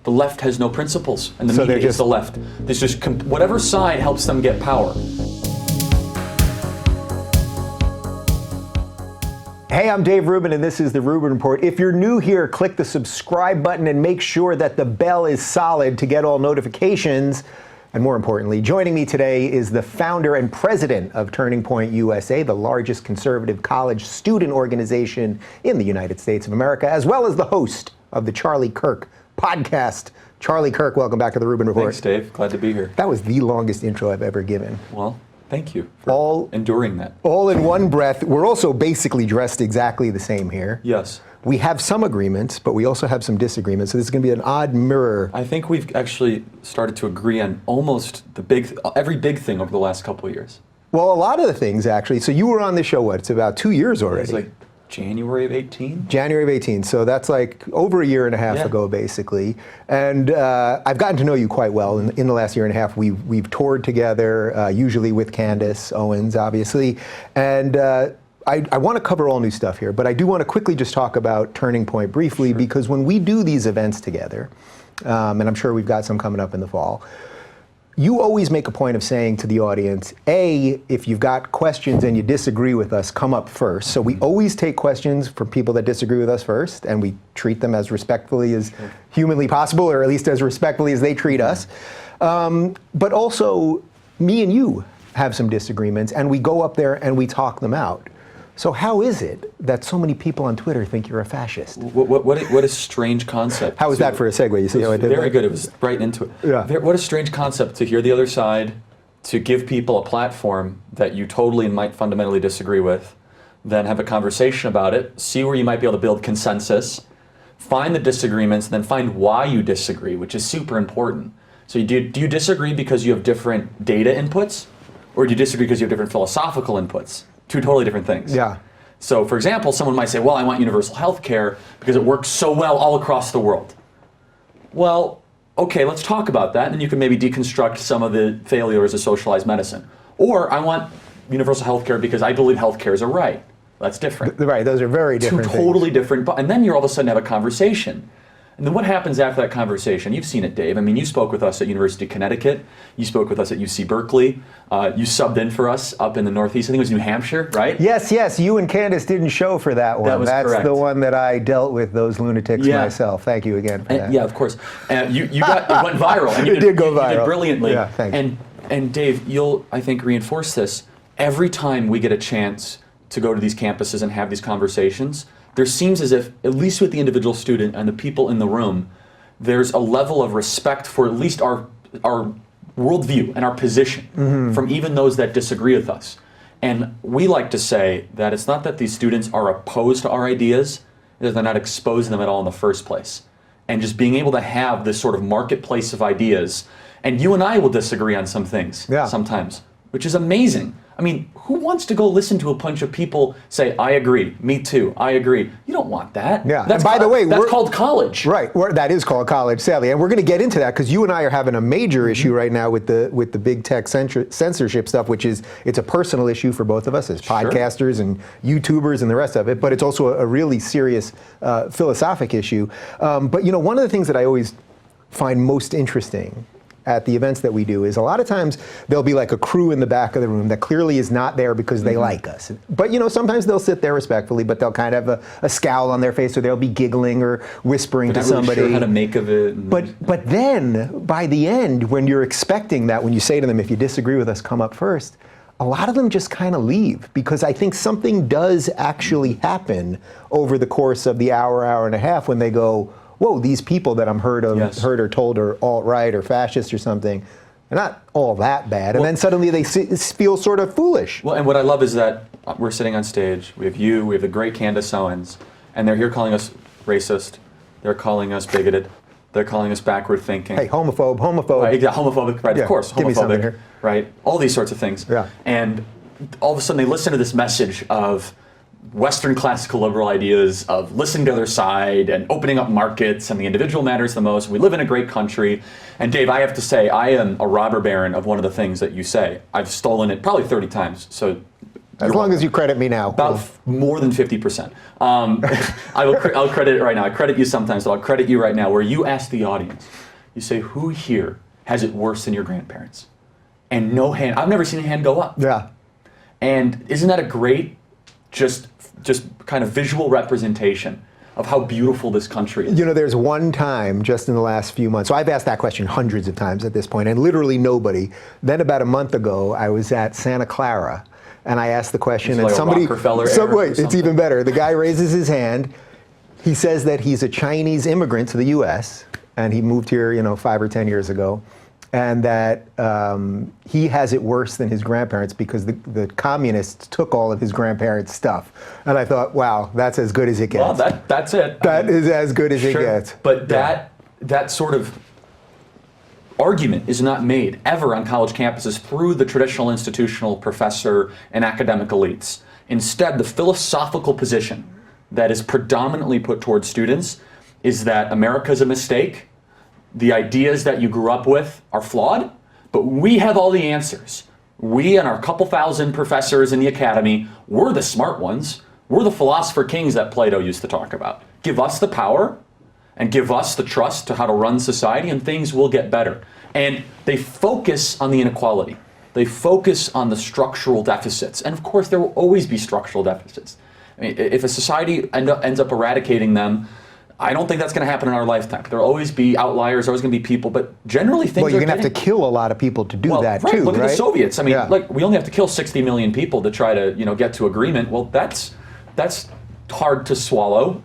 The left has no principles, and the media is the left. There's just whatever side helps them get power. Hey, I'm Dave Rubin, and this is the Rubin Report. If you're new here, click the subscribe button and make sure that the bell is solid to get all notifications. And more importantly, joining me today is the founder and president of Turning Point USA, the largest conservative college student organization in the United States of America, as well as the host of the Charlie Kirk podcast. Charlie Kirk, welcome back to the Rubin Report. Thanks, Dave. Glad to be here. That was the longest intro I've ever given. Well, thank you for enduring that. All in one breath. We're also basically dressed exactly the same here. Yes. We have some agreements, but we also have some disagreements, so this is going to be an odd mirror. I think we've actually started to agree on almost every big thing over the last couple of years. Well, a lot of the things, actually. So you were on this show, what? It's about 2 years already. It's like January of 18? January of 18, so that's like over a year and a half ago, basically. And I've gotten to know you quite well in the last year and a half. We've toured together, usually with Candace Owens, obviously. And I want to cover all new stuff here, but I do want to quickly just talk about Turning Point briefly, because when we do these events together, and I'm sure we've got some coming up in the fall, you always make a point of saying to the audience, A, if you've got questions and you disagree with us, come up first. So we always take questions from people that disagree with us first, and we treat them as respectfully as humanly possible, or at least as respectfully as they treat us. But also, me and you have some disagreements, and we go up there and we talk them out. So how is it that so many people on Twitter think you're a fascist? What a strange concept. How was that for a segue? You see how I did very that? good. It was right into it. Yeah. What a strange concept to hear the other side, to give people a platform that you totally and might fundamentally disagree with, then have a conversation about it, see where you might be able to build consensus, find the disagreements, and then find why you disagree, which is super important. So do you disagree because you have different data inputs, or do you disagree because you have different philosophical inputs? Two totally different things. Yeah. So, for example, someone might say, well, I want universal health care because it works so well all across the world. Well, okay, let's talk about that, and then you can maybe deconstruct some of the failures of socialized medicine. Or I want universal health care because I believe health care is a right. That's different. Right, those are very different Two totally different, and then you're all of a sudden have a conversation. And then what happens after that conversation? You've seen it, Dave. I mean, you spoke with us at University of Connecticut. You spoke with us at UC Berkeley. You subbed in for us up in the Northeast. I think it was New Hampshire, right? Yes. You and Candace didn't show for that one. That's correct. The one that I dealt with those lunatics myself. Thank you again for that. Yeah, of course. You it went viral. And it did go viral. You did brilliantly. Yeah, thanks. And Dave, you'll, I think, reinforce this. Every time we get a chance to go to these campuses and have these conversations, there seems as if, at least with the individual student and the people in the room, there's a level of respect for at least our worldview and our position from even those that disagree with us. And we like to say that it's not that these students are opposed to our ideas, that they're not exposing them at all in the first place. And just being able to have this sort of marketplace of ideas, and you and I will disagree on some things sometimes, which is amazing. I mean, who wants to go listen to a bunch of people say, I agree, me too, I agree? You don't want that. Yeah, and by the way, that's called college. Right, that is called college, sadly. And we're going to get into that because you and I are having a major issue right now with the big tech censorship stuff, which is, it's a personal issue for both of us as podcasters and YouTubers and the rest of it, but it's also a really serious philosophic issue. But you know, one of the things that I always find most interesting at the events that we do is a lot of times there'll be like a crew in the back of the room that clearly is not there because they like us. But you know, sometimes they'll sit there respectfully, but they'll kind of have a scowl on their face, or they'll be giggling or whispering to somebody. Really sure how to make of it. But then by the end, when you're expecting that, when you say to them, if you disagree with us, come up first, a lot of them just kind of leave, because I think something does actually happen over the course of the hour and a half when they go, whoa, these people that I'm heard or told are alt-right or fascist or something, they're not all that bad. And then suddenly they feel sort of foolish. Well, and what I love is that we're sitting on stage, we have you, we have the great Candace Owens, and they're here calling us racist, they're calling us bigoted, they're calling us backward thinking. Hey, homophobe. Right, homophobic, right, of course, give me something here. Right, all these sorts of things. Yeah. And all of a sudden they listen to this message of Western classical liberal ideas of listening to the other side and opening up markets and the individual matters the most. We live in a great country. And Dave, I have to say, I am a robber baron of one of the things that you say. I've stolen it probably 30 times. So As long as you credit me now. About more than 50%. I'll credit it right now. I credit you sometimes, but I'll credit you right now, where you ask the audience, you say, who here has it worse than your grandparents? And no hand, I've never seen a hand go up. Yeah. And isn't that a great, just kind of visual representation of how beautiful this country is? You know, there's one time just in the last few months, so I've asked that question hundreds of times at this point, and literally nobody. Then about a month ago, I was at Santa Clara, and I asked the question, and like somebody, wait, it's even better. The guy raises his hand. He says that he's a Chinese immigrant to the U.S., and he moved here, 5 or 10 years ago, and that he has it worse than his grandparents because the communists took all of his grandparents' stuff. And I thought, wow, that's as good as it gets. Well, that's it. That is as good as it gets. But that sort of argument is not made ever on college campuses through the traditional institutional professor and academic elites. Instead, the philosophical position that is predominantly put towards students is that America's a mistake, the ideas that you grew up with are flawed, but we have all the answers. We and our couple thousand professors in the academy, we're the smart ones. We're the philosopher kings that Plato used to talk about. Give us the power and give us the trust to how to run society, and things will get better. And they focus on the inequality. They focus on the structural deficits. And of course, there will always be structural deficits. I mean, if a society ends up eradicating them, I don't think that's going to happen in our lifetime. There'll always be outliers, always going to be people, but generally things are you're going to have to kill a lot of people to do that too, Look right? at the Soviets. I mean, we only have to kill 60 million people to try to, get to agreement. Well, that's hard to swallow.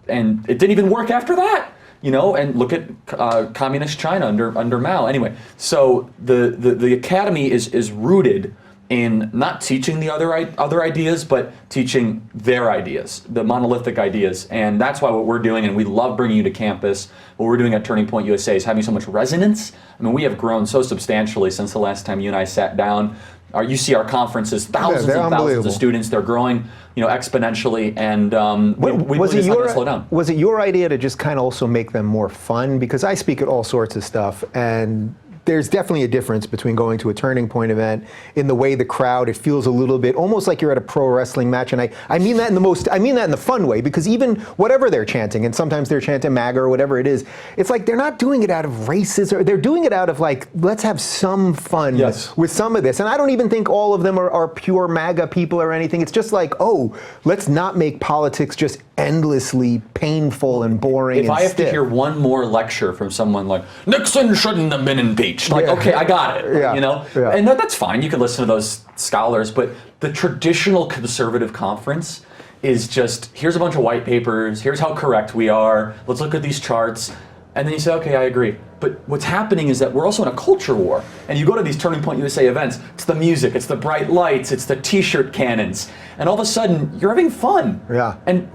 And it didn't even work after that, and look at communist China under Mao. Anyway, so the academy is rooted in not teaching the other ideas, but teaching their ideas, the monolithic ideas. And that's why what we're doing, and we love bringing you to campus, what we're doing at Turning Point USA is having so much resonance. I mean, we have grown so substantially since the last time you and I sat down. You see our conferences, thousands and thousands of students. They're growing, exponentially, and we just not going to slow down. Was it your idea to just kind of also make them more fun? Because I speak at all sorts of stuff, and there's definitely a difference between going to a Turning Point event in the way the crowd, it feels a little bit almost like you're at a pro wrestling match, and I mean that in the fun way, because even whatever they're chanting, and sometimes they're chanting MAGA or whatever it is, it's like they're not doing it out of racism, or they're doing it out of like, let's have some fun with some of this. And I don't even think all of them are pure MAGA people or anything. It's just like, let's not make politics just endlessly painful and boring. If I have to hear one more lecture from someone like, Nixon shouldn't have been impeached, okay, I got it, and that's fine. You can listen to those scholars, but the traditional conservative conference is just, here's a bunch of white papers, here's how correct we are, let's look at these charts, and then you say, okay, I agree. But what's happening is that we're also in a culture war, and you go to these Turning Point USA events, it's the music, it's the bright lights, it's the t-shirt cannons, and all of a sudden, you're having fun. Yeah. And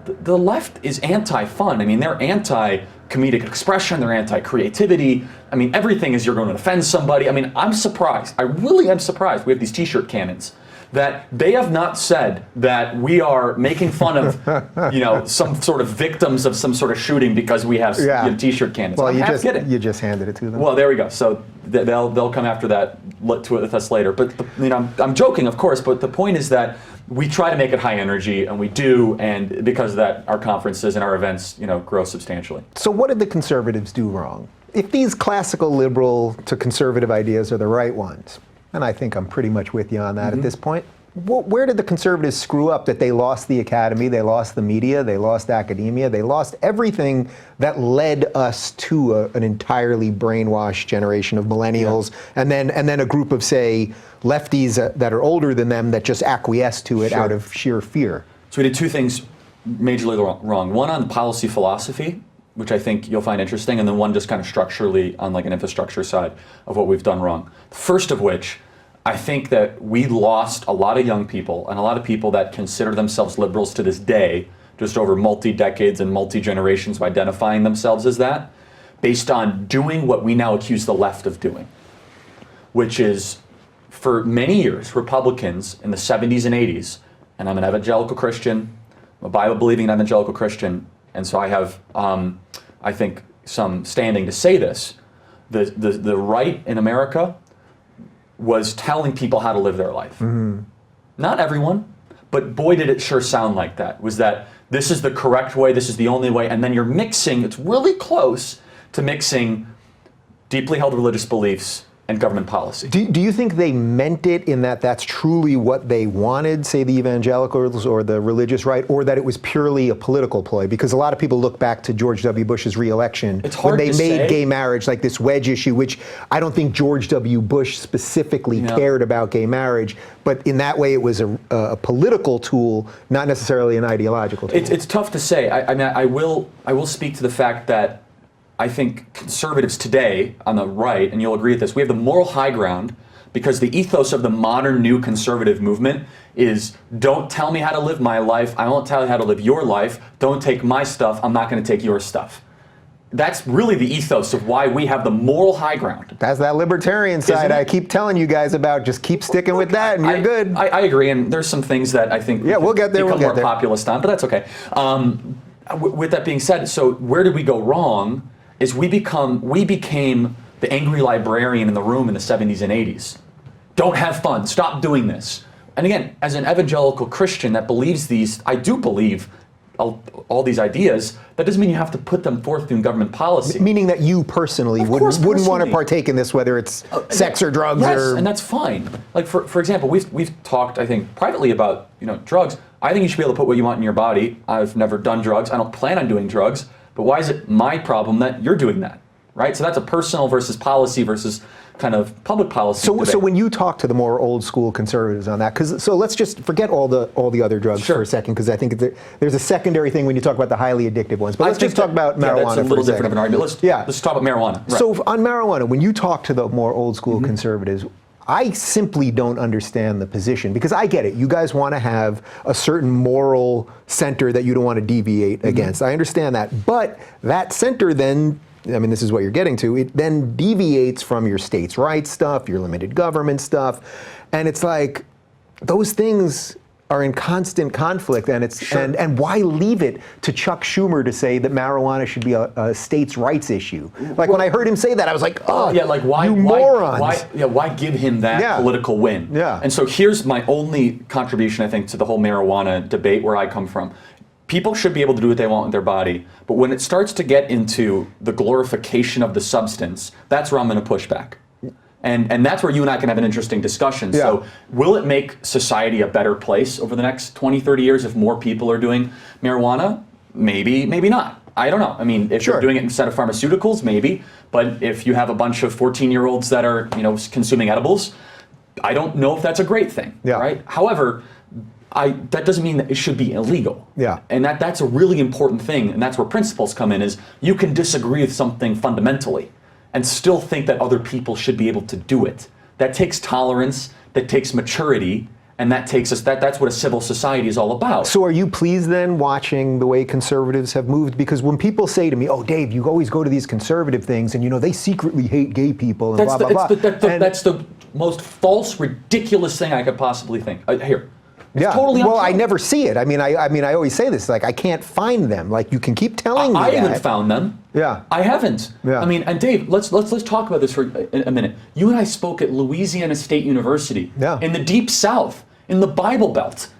the left is anti-fun. I mean, they're anti-comedic expression, they're anti-creativity. I mean, everything is you're going to offend somebody. I mean, I'm surprised. I really am surprised we have these t-shirt cannons that they have not said that we are making fun of, some sort of victims of some sort of shooting because we have t-shirt cannons. Well, I'm you just handed it to them. Well, there we go. So they'll come after that with us later. But I'm joking, of course. But the point is that we try to make it high energy, and we do, and because of that, our conferences and our events, grow substantially. So what did the conservatives do wrong? If these classical liberal to conservative ideas are the right ones, and I think I'm pretty much with you on that at this point, where did the conservatives screw up that they lost the academy, they lost the media, they lost academia, they lost everything that led us to an entirely brainwashed generation of millennials, and then a group of, say, lefties that are older than them that just acquiesce to it out of sheer fear? So we did two things majorly wrong. One on policy philosophy, which I think you'll find interesting, and then one just kind of structurally on like an infrastructure side of what we've done wrong. First of which, I think that we lost a lot of young people and a lot of people that consider themselves liberals to this day, just over multi-decades and multi-generations of identifying themselves as that, based on doing what we now accuse the left of doing, which is, for many years, Republicans in the 70s and 80s, and I'm an evangelical Christian, I'm a Bible-believing evangelical Christian, and so I have, I think, some standing to say this. The right in America was telling people how to live their life. Not everyone, but boy did it sure sound like that. Was that this is the correct way, this is the only way, and then you're mixing, it's really close to mixing deeply held religious beliefs and government policy. Do you think they meant it in that that's truly what they wanted, say the evangelicals or the religious right, or that it was purely a political ploy? Because a lot of people look back to George W. Bush's re-election when they made gay marriage like this wedge issue, which I don't think George W. Bush specifically cared about gay marriage, but in that way it was a political tool, not necessarily an ideological tool. It's tough to say. I mean, I will speak to the fact that I think conservatives today on the right, and you'll agree with this, we have the moral high ground because the ethos of the modern new conservative movement is don't tell me how to live my life, I won't tell you how to live your life, don't take my stuff, I'm not going to take your stuff. That's really the ethos of why we have the moral high ground. That's that libertarian side I keep telling you guys about. Just keep sticking with that and you're good. I agree, and there's some things that I think we'll get there, become more populist on, but that's okay. With that being said, so where did we go wrong? Is we became the angry librarian in the room in the 70s and 80s. Don't have fun, stop doing this. And again, as an evangelical Christian that believes these, I do believe all these ideas, that doesn't mean you have to put them forth in government policy. Meaning that you personally wouldn't want to partake in this, whether it's sex or drugs or... and that's fine. Like for example, we've talked, I think, privately about drugs. I think you should be able to put what you want in your body. I've never done drugs. I don't plan on doing drugs. But why is it my problem that you're doing that, right? So that's a personal versus policy versus kind of public policy debate. So when you talk to the more old school conservatives on that, so let's just forget all the other drugs for a second, because I think there's a secondary thing when you talk about the highly addictive ones. But let's just talk about marijuana. That's a little different of an argument. Let's talk about marijuana. Right. So on marijuana, when you talk to the more old school conservatives, I simply don't understand the position, because I get it. You guys want to have a certain moral center that you don't want to deviate against. I understand that. But that center then, I mean, this is what you're getting to, it then deviates from your states' rights stuff, your limited government stuff. And it's like, those things are in constant conflict, and and why leave it to Chuck Schumer to say that marijuana should be a states' rights issue? Like when I heard him say that, I was like, oh, yeah, like why, you morons! Why give him that political win? Yeah. And so here's my only contribution, I think, to the whole marijuana debate where I come from. People should be able to do what they want with their body, but when it starts to get into the glorification of the substance, that's where I'm going to push back. And that's where you and I can have an interesting discussion. Yeah. So will it make society a better place over the next 20, 30 years if more people are doing marijuana? Maybe, maybe not. I don't know. I mean, if you're doing it instead of pharmaceuticals, maybe. But if you have a bunch of 14-year-olds that are, consuming edibles, I don't know if that's a great thing, right? However, that doesn't mean that it should be illegal. Yeah. And that's a really important thing, and that's where principles come in, is you can disagree with something fundamentally and still think that other people should be able to do it. That takes tolerance, that takes maturity, and that's what a civil society is all about. So are you pleased then watching the way conservatives have moved? Because when people say to me, oh, Dave, you always go to these conservative things and they secretly hate gay people and blah, blah, blah. That's the most false, ridiculous thing I could possibly think. Here. It's totally well, I never see it. I mean, I always say this, like, I can't find them. Like, you can keep telling me that. I haven't found them. Yeah. I haven't. Yeah. I mean, and Dave, let's talk about this for a minute. You and I spoke at Louisiana State University in the Deep South, in the Bible Belt.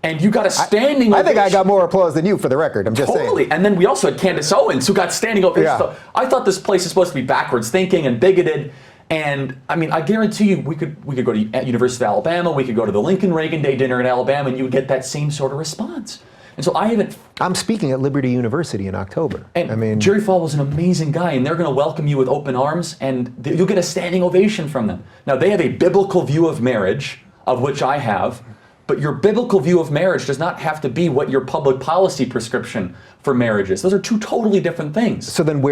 And you got a standing ovation. I think I got more applause than you, for the record. I'm just saying. Totally. And then we also had Candace Owens, who got standing ovation. Yeah. I thought this place is supposed to be backwards thinking and bigoted. And I mean, I guarantee you, we could go to University of Alabama, we could go to the Lincoln Reagan Day dinner in Alabama, and you would get that same sort of response. And so I'm speaking at Liberty University in October. And Jerry Falwell's an amazing guy, and they're going to welcome you with open arms, and you'll get a standing ovation from them. Now, they have a biblical view of marriage, of which I have, but your biblical view of marriage does not have to be what your public policy prescription for marriage is. Those are two totally different things. So then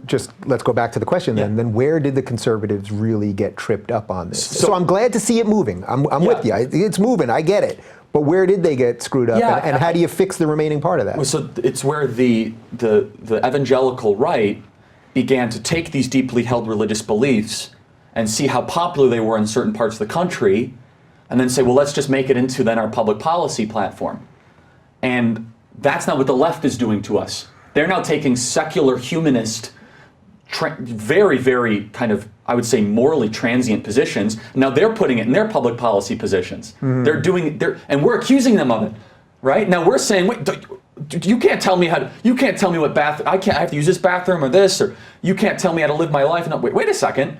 just let's go back to the question then. Then where did the conservatives really get tripped up on this? So I'm glad to see it moving. I'm with you. It's moving. I get it. But where did they get screwed up? And how do you fix the remaining part of that? So it's where the evangelical right began to take these deeply held religious beliefs and see how popular they were in certain parts of the country, and then say, well, let's just make it into then our public policy platform. And that's not what the left is doing to us. They're now taking secular humanist very, very kind of, I would say, morally transient positions. Now they're putting it in their public policy positions. They're doing it, and we're accusing them of it, right? Now we're saying, wait, you can't tell me you can't tell me what bathroom, I have to use this bathroom or this, or you can't tell me how to live my life. No, wait a second.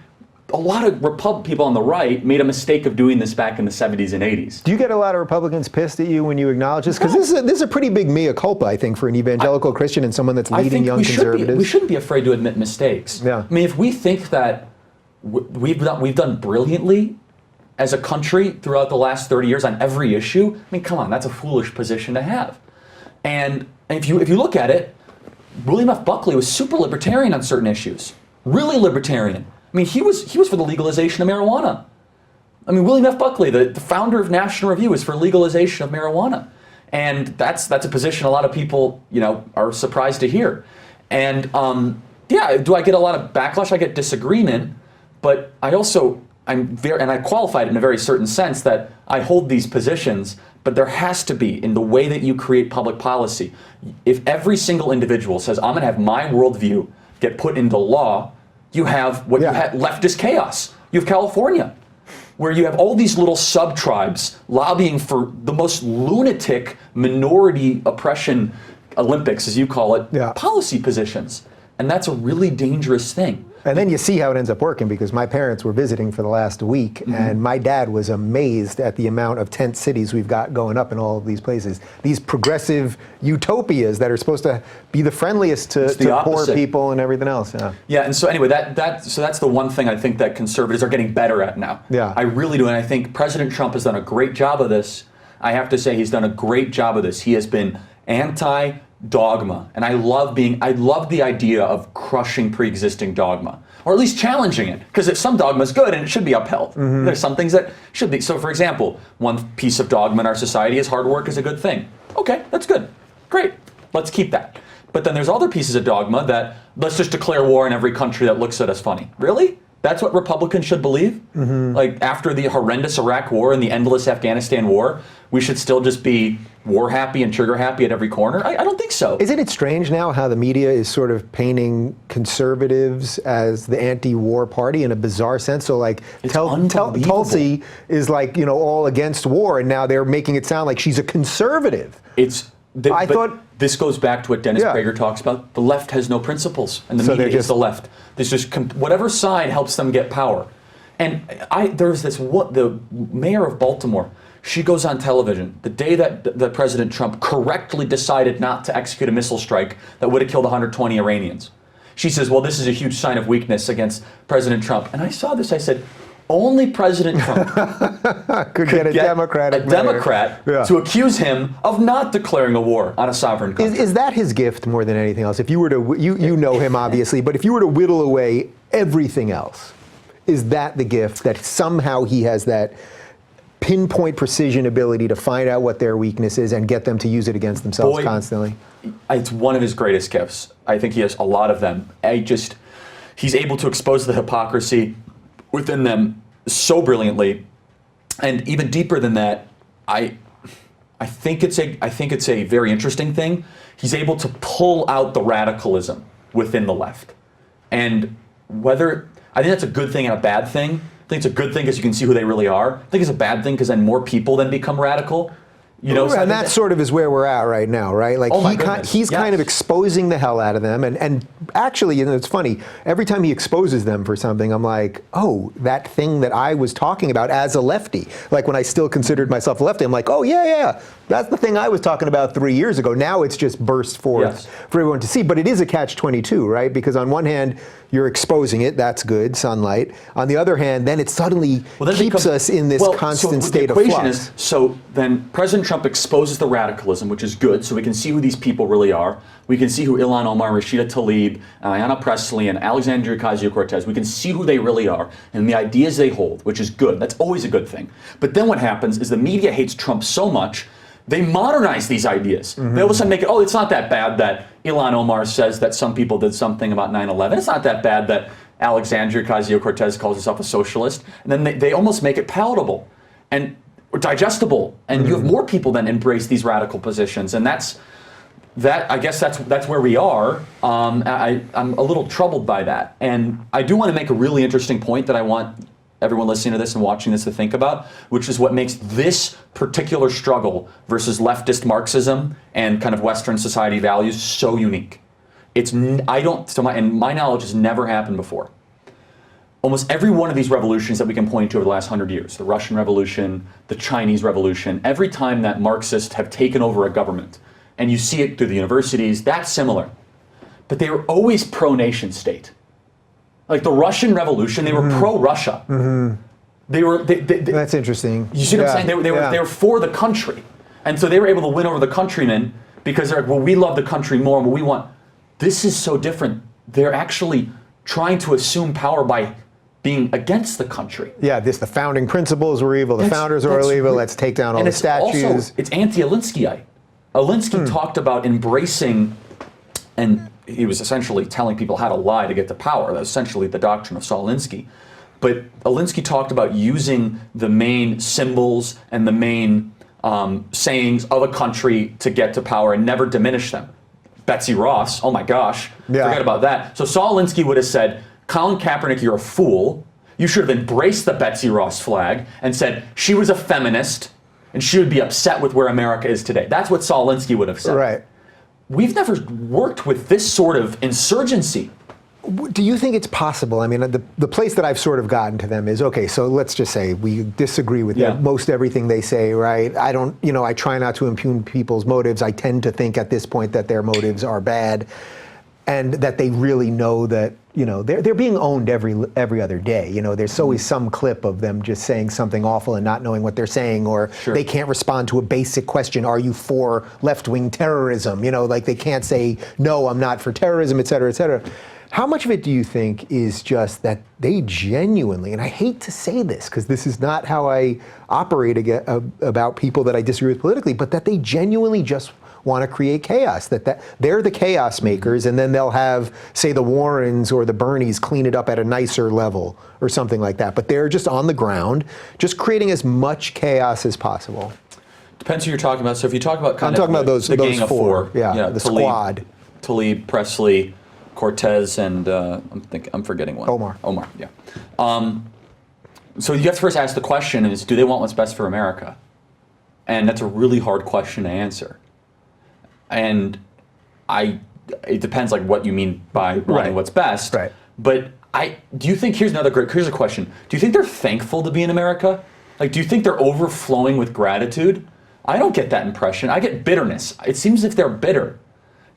A lot of people on the right made a mistake of doing this back in the 70s and 80s. Do you get a lot of Republicans pissed at you when you acknowledge this? Because this is a pretty big mea culpa, I think, for an evangelical Christian and someone that's leading young conservatives. We shouldn't be afraid to admit mistakes. Yeah. I mean, if we think that we've done brilliantly as a country throughout the last 30 years on every issue, I mean, come on, that's a foolish position to have. And if you look at it, William F. Buckley was super libertarian on certain issues, really libertarian. I mean, he was for the legalization of marijuana. I mean, William F. Buckley, the founder of National Review, is for legalization of marijuana, and that's a position a lot of people, are surprised to hear. And yeah, do I get a lot of backlash? I get disagreement, but I qualified in a very certain sense that I hold these positions. But there has to be, in the way that you create public policy, if every single individual says, I'm going to have my worldview get put into law, you have you have leftist chaos. You have California, where you have all these little sub-tribes lobbying for the most lunatic minority oppression Olympics, as you call it, policy positions. And that's a really dangerous thing. And then you see how it ends up working, because my parents were visiting for the last week, and my dad was amazed at the amount of tent cities we've got going up in all of these places. These progressive utopias that are supposed to be the friendliest to poor people and everything else. Yeah, and so anyway, so that's the one thing I think that conservatives are getting better at now. Yeah. I really do, and I think President Trump has done a great job of this. I have to say he's done a great job of this. He has been anti-dogma, and I love the idea of crushing pre-existing dogma, or at least challenging it, because if some dogma is good and it should be upheld. There's some things that should be. So for example, one piece of dogma in our society is hard work is a good thing. Okay, that's good. Great. Let's keep that. But then there's other pieces of dogma that let's just declare war in every country that looks at us funny. Really? That's what Republicans should believe? Like after the horrendous Iraq war and the endless Afghanistan war, we should still just be war happy and trigger happy at every corner? I don't think so. Isn't it strange now how the media is sort of painting conservatives as the anti-war party in a bizarre sense? So like Tulsi is like, all against war, and now they're making it sound like she's a conservative. I thought this goes back to what Dennis Prager talks about. The left has no principles, and the media is the left. There's just whatever side helps them get power. And there's the mayor of Baltimore. She goes on television the day that President Trump correctly decided not to execute a missile strike that would have killed 120 Iranians. She says, well, this is a huge sign of weakness against President Trump. And I saw this. I said, only President Trump could get a Democrat to accuse him of not declaring a war on a sovereign country. Is that his gift more than anything else? If you were to, you know him obviously, but if you were to whittle away everything else, is that the gift that somehow he has that pinpoint precision ability to find out what their weakness is and get them to use it against themselves constantly? It's one of his greatest gifts. I think he has a lot of them. He's able to expose the hypocrisy within them so brilliantly, and even deeper than that, I think it's a very interesting thing. He's able to pull out the radicalism within the left, and I think that's a good thing and a bad thing. I think it's a good thing because you can see who they really are. I think it's a bad thing because then more people then become radical. And that sort of is where we're at right now, right? Like he's kind of exposing the hell out of them, and actually, it's funny. Every time he exposes them for something, I'm like, oh, that thing that I was talking about as a lefty. Like when I still considered myself a lefty, I'm like, oh yeah, that's the thing I was talking about 3 years ago. Now it's just burst forth for everyone to see. But it is a catch-22, right? Because on one hand, you're exposing it. That's good, sunlight. On the other hand, then it suddenly keeps us in this constant state of flux. So then President Trump exposes the radicalism, which is good, so we can see who these people really are. We can see who Ilhan Omar, Rashida Tlaib, Ayanna Pressley, and Alexandria Ocasio-Cortez, we can see who they really are and the ideas they hold, which is good. That's always a good thing. But then what happens is the media hates Trump so much, they modernize these ideas. They all of a sudden make it, it's not that bad that Ilhan Omar says that some people did something about 9/11. It's not that bad that Alexandria Ocasio-Cortez calls herself a socialist. And then they almost make it palatable or digestible. And you have more people then embrace these radical positions. And I guess that's where we are. I'm a little troubled by that. And I do want to make a really interesting point that I want everyone listening to this and watching this to think about, which is what makes this particular struggle versus leftist Marxism and kind of Western society values so unique. And my knowledge has never happened before. Almost every one of these revolutions that we can point to over the last 100 years, the Russian Revolution, the Chinese Revolution, every time that Marxists have taken over a government, and you see it through the universities, that's similar. But they were always pro-nation state. Like the Russian Revolution, they were pro-Russia. Mm-hmm. That's interesting. You see what I'm saying? They were for the country. And so they were able to win over the countrymen because they're like, well, we love the country more and we want. This is so different. They're actually trying to assume power by being against the country. Yeah, the founding principles were evil, the founders are all evil, let's take down all the statues. It's anti-Alinskyite. Alinsky talked about embracing, and he was essentially telling people how to lie to get to power. That's essentially the doctrine of Saul Alinsky. But Alinsky talked about using the main symbols and the main sayings of a country to get to power and never diminish them. Betsy Ross, oh my gosh, forget about that. So Saul Alinsky would have said, Colin Kaepernick, you're a fool. You should have embraced the Betsy Ross flag and said she was a feminist and she would be upset with where America is today. That's what Saul Alinsky would have said. Right. We've never worked with this sort of insurgency. Do you think it's possible? I mean, the place that I've sort of gotten to them is, okay, so let's just say we disagree with most everything they say, right? I try not to impugn people's motives. I tend to think at this point that their motives are bad and that they really know that, they're being owned every other day. There's always some clip of them just saying something awful and not knowing what they're saying, or they can't respond to a basic question, are you for left-wing terrorism? Like they can't say, no, I'm not for terrorism, et cetera, et cetera. How much of it do you think is just that they genuinely, and I hate to say this because this is not how I operate about people that I disagree with politically, but that they genuinely just want to create chaos, that they're the chaos makers, and then they'll have, say, the Warrens or the Bernies clean it up at a nicer level or something like that. But they're just on the ground, just creating as much chaos as possible. Depends who you're talking about. So if you talk about I'm talking about those gang of four, the squad. Tlaib, Presley, Cortez, and I'm forgetting one. Omar, yeah. So you have to first ask the question is, do they want what's best for America? And that's a really hard question to answer. And it depends like what you mean by wanting what's best. Right. But do you think, here's a question. Do you think they're thankful to be in America? Like, do you think they're overflowing with gratitude? I don't get that impression. I get bitterness. It seems as if they're bitter.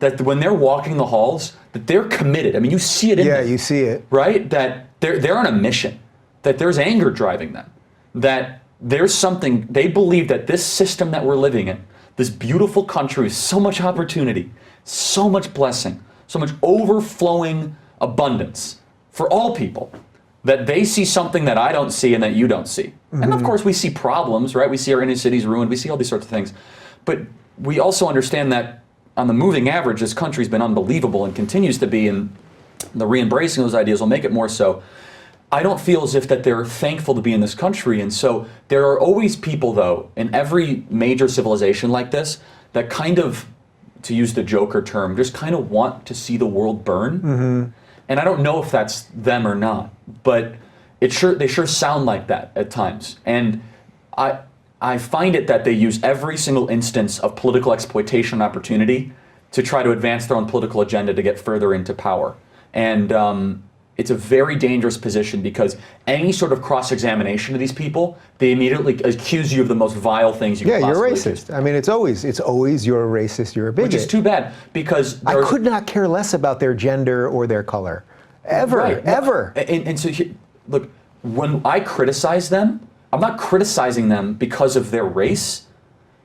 That when they're walking the halls, that they're committed. I mean, you see it in them. Yeah, you see it. Right? That they're on a mission. That there's anger driving them. That there's something, they believe that this system that we're living in, this beautiful country with so much opportunity, so much blessing, so much overflowing abundance for all people, that they see something that I don't see and that you don't see. And of course we see problems, right? We see our inner cities ruined, we see all these sorts of things. But we also understand that on the moving average, this country's been unbelievable and continues to be, and the re-embracing of those ideas will make it more so. I don't feel as if that they're thankful to be in this country. And so there are always people, though, in every major civilization like this that kind of, to use the Joker term, just kind of want to see the world burn. And I don't know if that's them or not, but they sure sound like that at times. And I find it that they use every single instance of political exploitation opportunity to try to advance their own political agenda to get further into power. And it's a very dangerous position because any sort of cross-examination of these people, they immediately accuse you of the most vile things you can possibly you're racist. do. I mean, it's always you're a racist, you're a bigot. Which is too bad because I could not care less about their gender or their color, ever. And so, look, when I criticize them, I'm not criticizing them because of their race.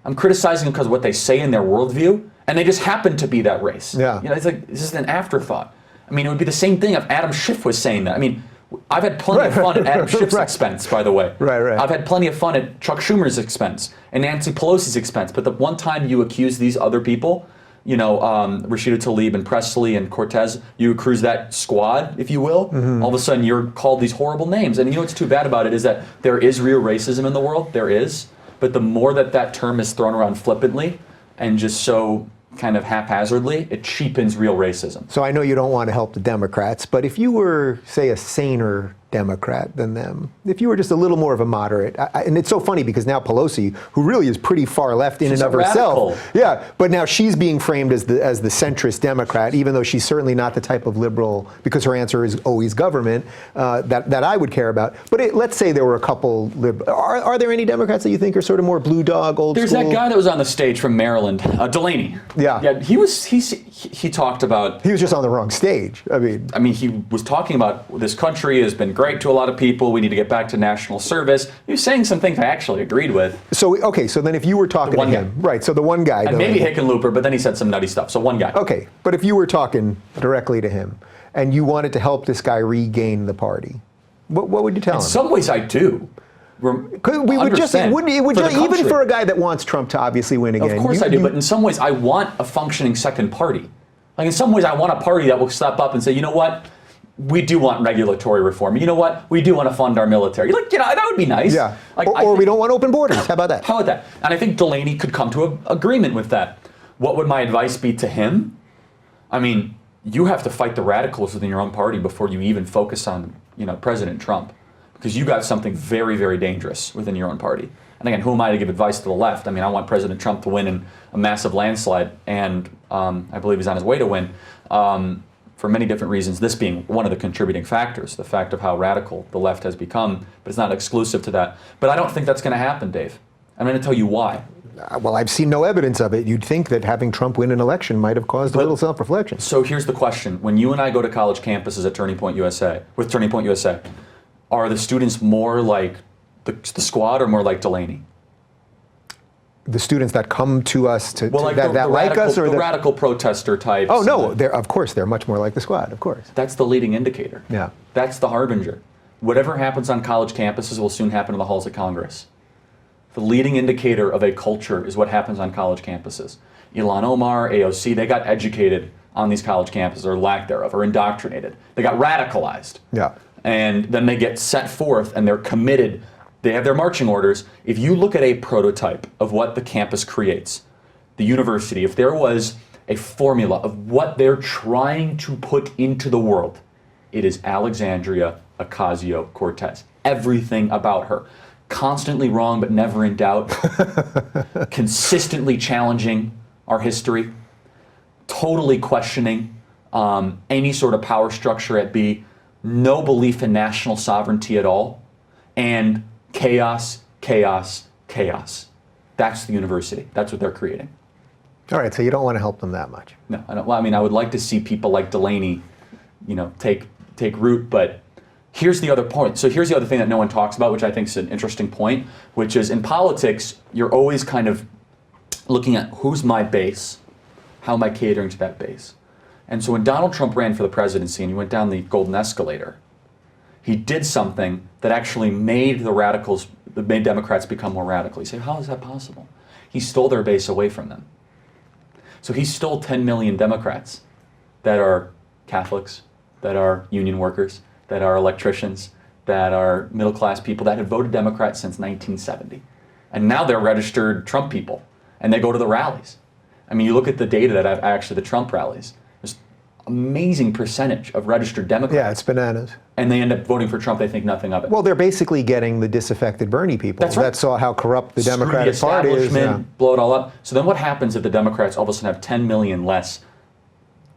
I'm criticizing them because of what they say in their worldview, and they just happen to be that race. Yeah. It's like this is an afterthought. I mean, it would be the same thing if Adam Schiff was saying that. I mean, I've had plenty of fun at Adam Schiff's expense, by the way. Right. I've had plenty of fun at Chuck Schumer's expense and Nancy Pelosi's expense. But the one time you accuse these other people, Rashida Tlaib and Presley and Cortez, you accuse that squad, if you will, all of a sudden you're called these horrible names. And what's too bad about it is that there is real racism in the world. There is. But the more that term is thrown around flippantly and just so kind of haphazardly, it cheapens real racism. So I know you don't want to help the Democrats, but if you were, say, a saner Democrat than them, if you were just a little more of a moderate, and it's so funny because now Pelosi, who really is pretty far left in She's and of a herself, radical. yeah, but now she's being framed as the centrist Democrat, even though she's certainly not the type of liberal, because her answer is always government, that I would care about. But let's say there were a couple, are there any Democrats that you think are sort of more blue dog, old There's school? that guy that was on the stage from Maryland, Delaney. Yeah. He talked about. He was just on the wrong stage. I mean, He was talking about this country has been great to a lot of people. We need to get back to national service. He was saying some things I actually agreed with. so okay, so then if you were talking to one him, right? So the one guy, And maybe Hickenlooper, but then he said some nutty stuff. So one guy. okay, but if you were talking directly to him and you wanted to help this guy regain the party, what would you tell him? In some ways, I do. We would just, Understand. even country. for a guy that wants Trump to obviously win again. Of course I do, but in some ways I want a functioning second party. Like in some ways I want a party that will step up and say, you know what, we do want regulatory reform. You know what, we do want to fund our military. Like, that would be nice. Yeah, Like, or we don't want open borders. How about that? How about that? And I think Delaney could come to an agreement with that. What would my advice be to him? I mean, you have to fight the radicals within your own party before you even focus on, President Trump. Because you got something very, very dangerous within your own party. And again, who am I to give advice to the left? I mean, I want President Trump to win in a massive landslide, and I believe he's on his way to win for many different reasons, this being one of the contributing factors, the fact of how radical the left has become, but it's not exclusive to that. But I don't think that's going to happen, Dave. I'm going to tell you why. Well, I've seen no evidence of it. You'd think that having Trump win an election might have caused a little self-reflection. So here's the question. When you and I go to college campuses at Turning Point USA, are the students more like the squad or more like Delaney? The students that come to us The like us, or the radical protester types? Oh no, of course they're much more like the squad. Of course. That's the leading indicator. Yeah. That's the harbinger. Whatever happens on college campuses will soon happen in the halls of Congress. The leading indicator of a culture is what happens on college campuses. Ilhan Omar, AOC, they got educated on these college campuses, or lack thereof, or indoctrinated. They got radicalized. Yeah. And then they get set forth and they're committed. They have their marching orders. If you look at a prototype of what the campus creates, the university, if there was a formula of what they're trying to put into the world, it is Alexandria Ocasio-Cortez. Everything about her. Constantly wrong but never in doubt. Consistently challenging our history. Totally questioning any sort of power structure at B. No belief in national sovereignty at all. And chaos, chaos, chaos. That's the university. That's what they're creating. All right, so you don't want to help them that much. No, I don't. Well, I mean, I would like to see people like Delaney, take root. But here's the other point. So here's the other thing that no one talks about, which I think is an interesting point, which is in politics, you're always kind of looking at who's my base, how am I catering to that base. And so when Donald Trump ran for the presidency and he went down the golden escalator, he did something that actually made made Democrats become more radical. You say, how is that possible? He stole their base away from them. So he stole 10 million Democrats that are Catholics, that are union workers, that are electricians, that are middle-class people that have voted Democrat since 1970. And now they're registered Trump people, and they go to the rallies. I mean, you look at the data the Trump rallies, there's amazing percentage of registered Democrats. Yeah, it's bananas. And they end up voting for Trump, they think nothing of it. Well, they're basically getting the disaffected Bernie people. That's right. That saw how corrupt the Democratic Screw the Party is. establishment, blow it all up. So then what happens if the Democrats all of a sudden have 10 million less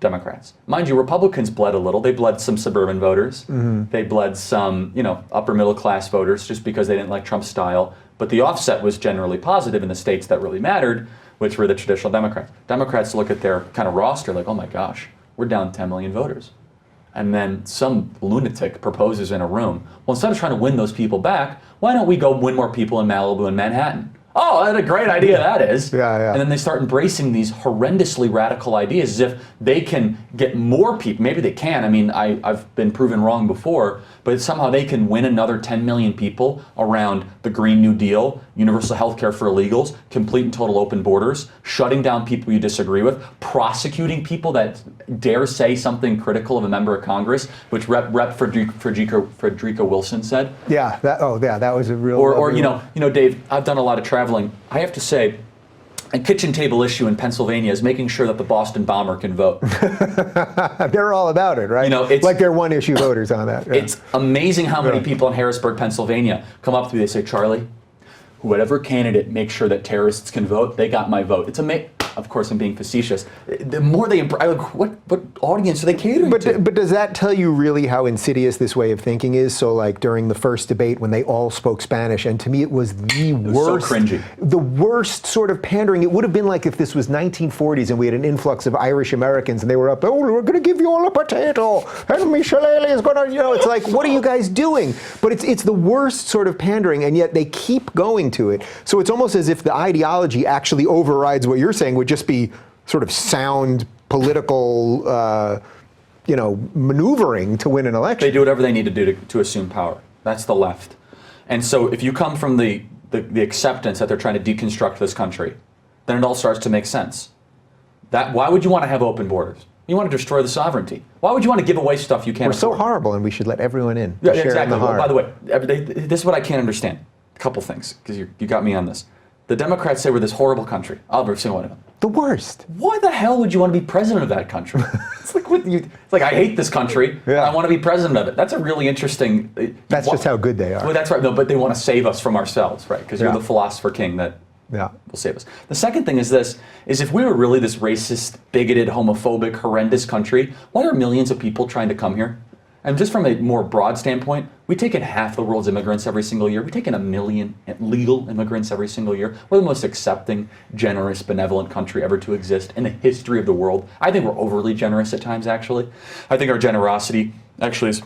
Democrats? Mind you, Republicans bled a little. They bled some suburban voters. Mm-hmm. They bled some, upper middle class voters just because they didn't like Trump's style. But the offset was generally positive in the states that really mattered, which were the traditional Democrats. Democrats look at their kind of roster like, oh my gosh, we're down 10 million voters. And then some lunatic proposes in a room, well, instead of trying to win those people back, why don't we go win more people in Malibu and Manhattan? Oh, what a great idea that is. Yeah. And then they start embracing these horrendously radical ideas as if they can get more people. Maybe they can. I mean, I've been proven wrong before, but somehow they can win another 10 million people around the Green New Deal, universal health care for illegals, complete and total open borders, shutting down people you disagree with, prosecuting people that dare say something critical of a member of Congress, which Rep. Frederica Wilson said. Yeah, that was a real... Or Dave, I've done a lot of traveling. I have to say, a kitchen table issue in Pennsylvania is making sure that the Boston bomber can vote. They're all about it, right? You know, it's like they're one-issue voters on that. Yeah. It's amazing how many people in Harrisburg, Pennsylvania come up to me, they say, Charlie, whatever candidate makes sure that terrorists can vote, they got my vote. It's amazing. Of course, I'm being facetious. The more they, what audience are they catering to? But does that tell you really how insidious this way of thinking is? So, like during the first debate, when they all spoke Spanish, and to me, it was the worst, so cringy. The worst sort of pandering. It would have been like if this was 1940s and we had an influx of Irish Americans, and they were up. Oh, we're going to give you all a potato, and Michelle is going to, you know. It's like, what are you guys doing? But it's the worst sort of pandering, and yet they keep going to it. So it's almost as if the ideology actually overrides what you're saying. Would just be sort of sound political, maneuvering to win an election. They do whatever they need to do to assume power. That's the left. And so if you come from the acceptance that they're trying to deconstruct this country, then it all starts to make sense. Why would you want to have open borders? You want to destroy the sovereignty. Why would you want to give away stuff you can't We're afford? so horrible, and we should let everyone in. Yeah, share exactly. in the harm. Well, by the way, this is what I can't understand. A couple things, because you got me on this. The Democrats say we're this horrible country. I'll every single one of them. The worst. Why the hell would you want to be president of that country? It's like I hate this country. Yeah. I want to be president of it. That's a really interesting. That's just how good they are. Well, that's right. No, but they want to save us from ourselves, right? Because you're the philosopher king that will save us. The second thing is this: if we were really this racist, bigoted, homophobic, horrendous country, why are millions of people trying to come here? And just from a more broad standpoint, we take in half the world's immigrants every single year. We take in 1 million legal immigrants every single year. We're the most accepting, generous, benevolent country ever to exist in the history of the world. I think we're overly generous at times, actually. I think our generosity actually is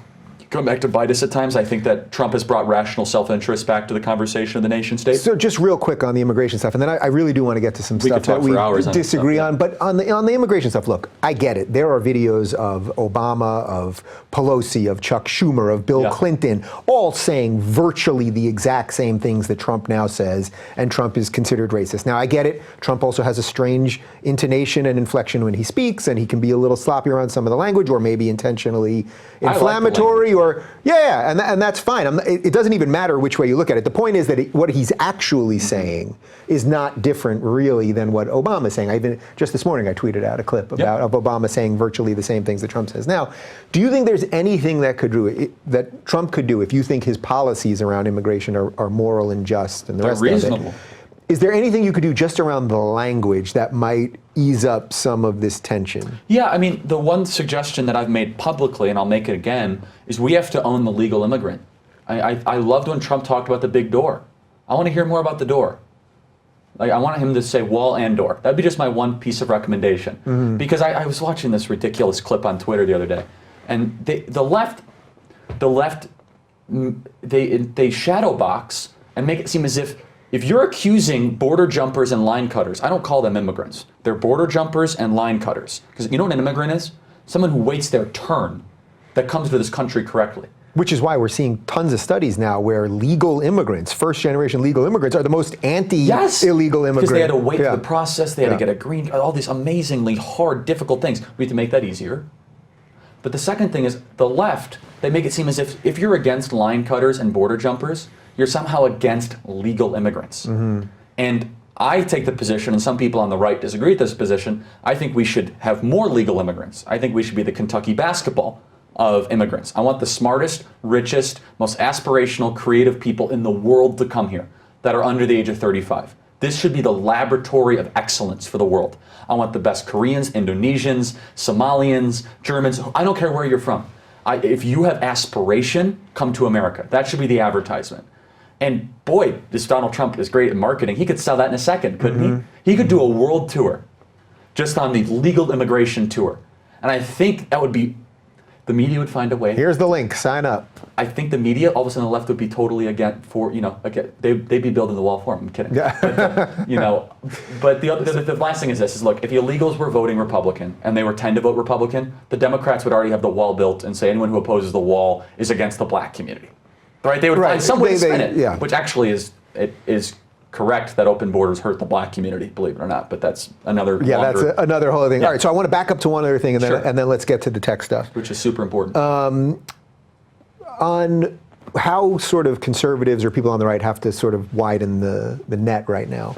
going back to bite us at times. I think that Trump has brought rational self-interest back to the conversation of the nation state. So just real quick on the immigration stuff, and then I really do want to get to some stuff that we disagree on. But on the immigration stuff, look, I get it. There are videos of Obama, of Pelosi, of Chuck Schumer, of Bill Clinton, all saying virtually the exact same things that Trump now says, and Trump is considered racist. Now, I get it. Trump also has a strange intonation and inflection when he speaks, and he can be a little sloppy around some of the language, or maybe intentionally inflammatory, and that's fine. It doesn't even matter which way you look at it. The point is that what he's actually saying is not different, really, than what Obama is saying. Just this morning, I tweeted out a clip of Obama saying virtually the same things that Trump says now. Do you think there's anything that Trump could do if you think his policies around immigration are moral and just and the rest reasonable? Of it? Is there anything you could do just around the language that might ease up some of this tension? Yeah, I mean, the one suggestion that I've made publicly, and I'll make it again, is we have to own the legal immigrant. I loved when Trump talked about the big door. I want to hear more about the door. Like, I want him to say wall and door. That'd be just my one piece of recommendation. Mm-hmm. Because I was watching this ridiculous clip on Twitter the other day, and the left, they shadow box and make it seem as if you're accusing border jumpers and line cutters, I don't call them immigrants. They're border jumpers and line cutters. Because you know what an immigrant is? Someone who waits their turn, that comes to this country correctly. Which is why we're seeing tons of studies now where legal immigrants, first-generation legal immigrants, are the most anti-illegal immigrants. Because they had to wait for the process, they had to get a green card, all these amazingly hard, difficult things. We have to make that easier. But the second thing is, the left, they make it seem as if you're against line cutters and border jumpers, you're somehow against legal immigrants. Mm-hmm. And I take the position, and some people on the right disagree with this position, I think we should have more legal immigrants. I think we should be the Kentucky basketball of immigrants. I want the smartest, richest, most aspirational, creative people in the world to come here that are under the age of 35. This should be the laboratory of excellence for the world. I want the best Koreans, Indonesians, Somalians, Germans, I don't care where you're from. If you have aspiration, come to America. That should be the advertisement. And boy, this Donald Trump is great at marketing. He could sell that in a second, couldn't he? He could do a world tour just on the legal immigration tour. And I think that would be, the media would find a way. Here's the link, sign up. I think the media, all of a sudden the left would be totally against, they'd be building the wall for him. I'm kidding. Yeah. But the last thing is this, look, if the illegals were voting Republican and they were tend to vote Republican, the Democrats would already have the wall built and say anyone who opposes the wall is against the black community. Right? They would find some way to spin it, which actually is correct that open borders hurt the black community, believe it or not, but that's another that's another whole other thing. All right, so I want to back up to one other thing, and then let's get to the tech stuff. Which is super important. On how sort of conservatives or people on the right have to sort of widen the net right now.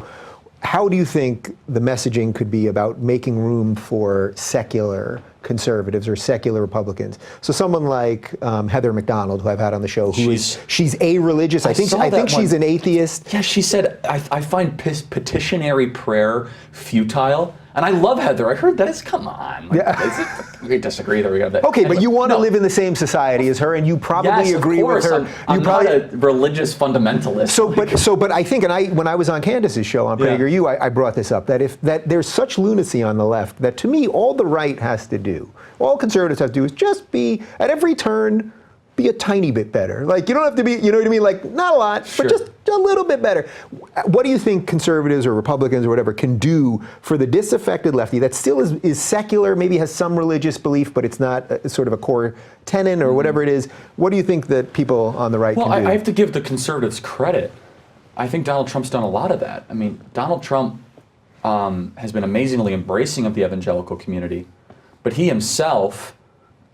how do you think the messaging could be about making room for secular conservatives or secular Republicans? So someone like Heather McDonald, who I've had on the show, she's a-religious. I think she's an atheist. Yeah, she said, I find petitionary prayer futile. And I love Heather. I heard that. Come on. We disagree that we got that. Okay, but you want to live in the same society as her, and you probably agree with her. I'm not a religious fundamentalist. But I think, when I was on Candace's show on Prager U, I brought this up, that there's such lunacy on the left that to me, all the right has to do, all conservatives have to do is just be, at every turn, be a tiny bit better. Like, you don't have to be, you know what I mean? Like, not a lot, but just a little bit better. What do you think conservatives or Republicans or whatever can do for the disaffected lefty that still is secular, maybe has some religious belief, but it's not sort of a core tenet or whatever it is? What do you think that people on the right can do? Well, I have to give the conservatives credit. I think Donald Trump's done a lot of that. I mean, Donald Trump has been amazingly embracing of the evangelical community, but he himself,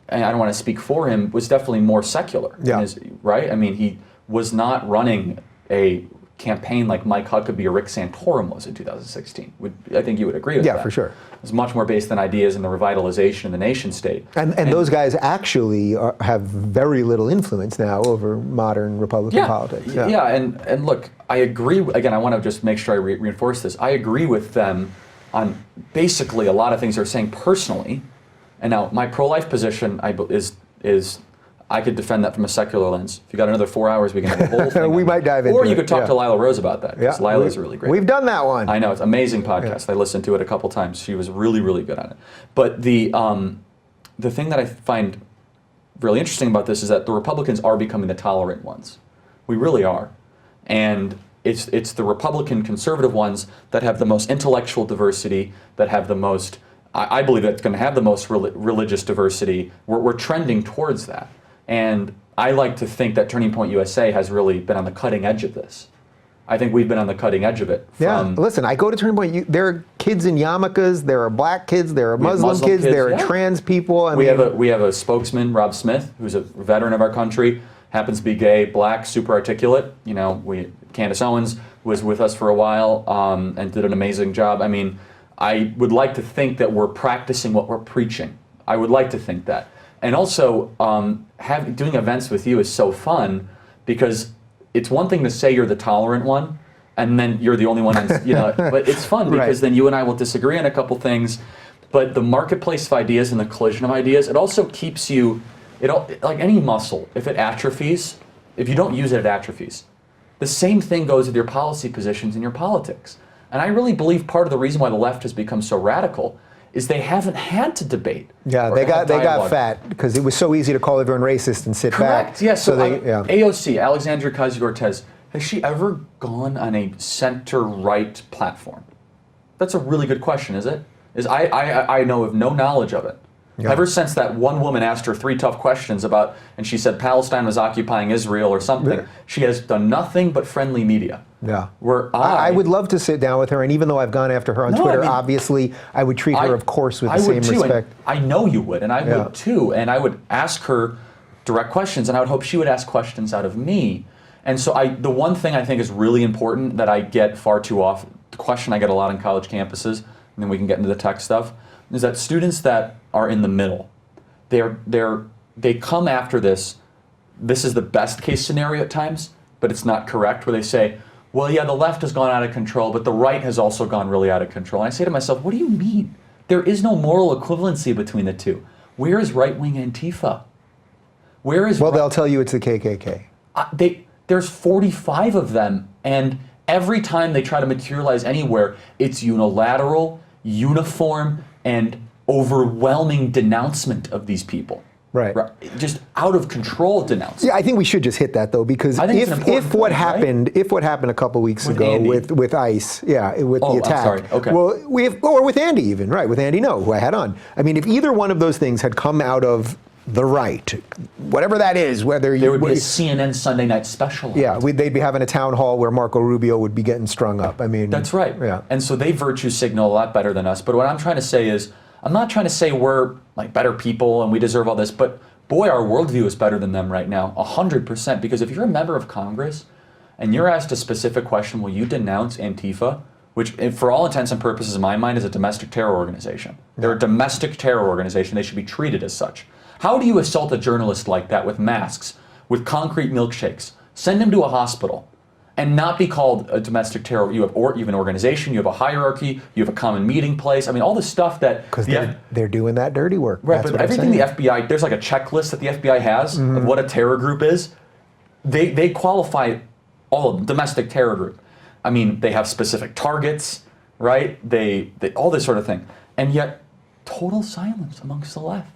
and I don't want to speak for him, was definitely more secular. Yeah. Right? I mean, he was not running a campaign like Mike Huckabee or Rick Santorum was in 2016. I think you would agree with that. Yeah, for sure. It was much more based on ideas and the revitalization of the nation state. And those guys actually have very little influence now over modern Republican politics. Yeah, and look, I agree. Again, I want to just make sure I reinforce this. I agree with them on basically a lot of things they're saying personally. And now, my pro-life position is I could defend that from a secular lens. If you got another 4 hours, we can have a whole thing. We might dive into it. Or you could talk to Lila Rose about that, because Lila is really great. We've done that one. I know, it's an amazing podcast. I listened to it a couple times. She was really, really good at it. But the thing that I find really interesting about this is that the Republicans are becoming the tolerant ones. We really are. And it's the Republican conservative ones that have the most intellectual diversity, that have the most, I believe that's going to have the most religious diversity. We're trending towards that. And I like to think that Turning Point USA has really been on the cutting edge of this. I think we've been on the cutting edge of it. Listen, I go to Turning Point. There are kids in yarmulkes. There are black kids. There are Muslim kids. There are trans people. We have a spokesman, Rob Smith, who's a veteran of our country, happens to be gay, black, super articulate. You know, Candace Owens was with us for a while and did an amazing job. I mean, I would like to think that we're practicing what we're preaching. I would like to think that. And also, doing events with you is so fun because it's one thing to say you're the tolerant one, and then you're the only one, but it's fun because then you and I will disagree on a couple things, but the marketplace of ideas and the collision of ideas, it also keeps you, like any muscle, if it atrophies, if you don't use it, it atrophies. The same thing goes with your policy positions in your politics. And I really believe part of the reason why the left has become so radical is they haven't had to debate. Yeah, they got fat because it was so easy to call everyone racist and sit back. Correct. Yeah. So AOC, Alexandria Ocasio-Cortez, has she ever gone on a center-right platform? That's a really good question, is it? I know of no knowledge of it. Yeah. Ever since that one woman asked her 3 tough questions about, and she said Palestine was occupying Israel or something, she has done nothing but friendly media. Yeah. I would love to sit down with her, and even though I've gone after her on Twitter, obviously, I would treat her, of course, with the same respect. I know you would, and I would too, and I would ask her direct questions, and I would hope she would ask questions out of me. And so the one thing I think is really important that I get far too often, the question I get a lot on college campuses, and then we can get into the tech stuff, is that students that are in the middle, they come after this is the best case scenario at times, but it's not correct, where they say, well, yeah, the left has gone out of control, but the right has also gone really out of control. And I say to myself, what do you mean? There is no moral equivalency between the two. Where is right-wing Antifa? They'll tell you it's the KKK. There's 45 of them, and every time they try to materialize anywhere, it's unilateral, uniform, and overwhelming denouncement of these people. Right. Just out of control denouncement. Yeah, I think we should just hit that though, because if what happened a couple weeks ago with ICE, with the attack. I'm sorry. Okay. Well, or with Andy even, right? With Andy who I had on. I mean, if either one of those things had come out of the right, whatever that is, there would be a CNN Sunday night special. Yeah, they'd be having a town hall where Marco Rubio would be getting strung up. I mean, that's right. Yeah. And so they virtue signal a lot better than us. But what I'm trying to say is, I'm not trying to say we're like better people and we deserve all this, but boy, our worldview is better than them right now, 100%. Because if you're a member of Congress and you're asked a specific question, will you denounce Antifa? which for all intents and purposes in my mind is a domestic terror organization. They're a domestic terror organization. They should be treated as such. How do you assault a journalist like that with masks, with concrete milkshakes, send him to a hospital, and not be called a domestic terror? You have an organization, you have a hierarchy, you have a common meeting place. I mean, all the stuff that... Because they're doing that dirty work. Right, but everything the FBI... There's like a checklist that the FBI has of what a terror group is. They qualify all of them, domestic terror group. I mean, they have specific targets, right? They all this sort of thing. And yet, total silence amongst the left.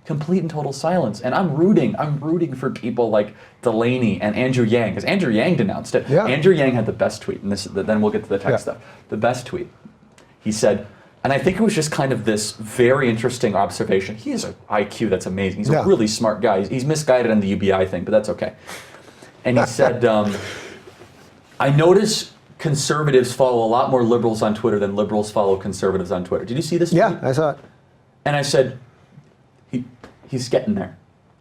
Complete and total silence. And I'm rooting for people like Delaney and Andrew Yang, because Andrew Yang denounced it. Yeah. Andrew Yang had the best tweet, and then we'll get to the tech stuff. The best tweet. He said, and I think it was just kind of this very interesting observation. He has an IQ that's amazing. He's a really smart guy. He's misguided on the UBI thing, but that's okay. And he said, I notice conservatives follow a lot more liberals on Twitter than liberals follow conservatives on Twitter. Did you see this tweet? Yeah, I saw it. And I said, he's getting there.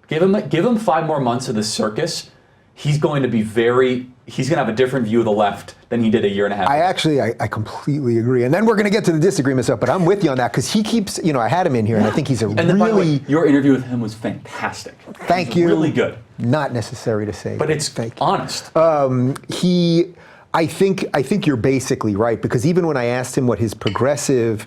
Give him 5 more months of this circus. He's going to have a different view of the left than he did a year and a half ago. I completely agree. And then we're going to get to the disagreement stuff, but I'm with you on that because he keeps, I had him in here and I think he's and then, by the way, your interview with him was fantastic. Thank you. Really good. Not necessary to say. But it's honest. I think you're basically right because even when I asked him what his progressive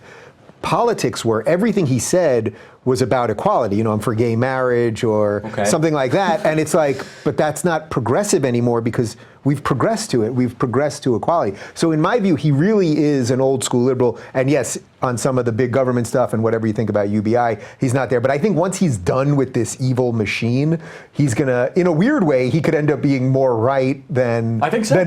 politics were, everything he said was about equality. I'm for gay marriage or something like that. And it's like, but that's not progressive anymore because we've progressed to it. We've progressed to equality. So in my view, he really is an old school liberal. And yes, on some of the big government stuff and whatever you think about UBI, he's not there. But I think once he's done with this evil machine, he's gonna, in a weird way, he could end up being more right than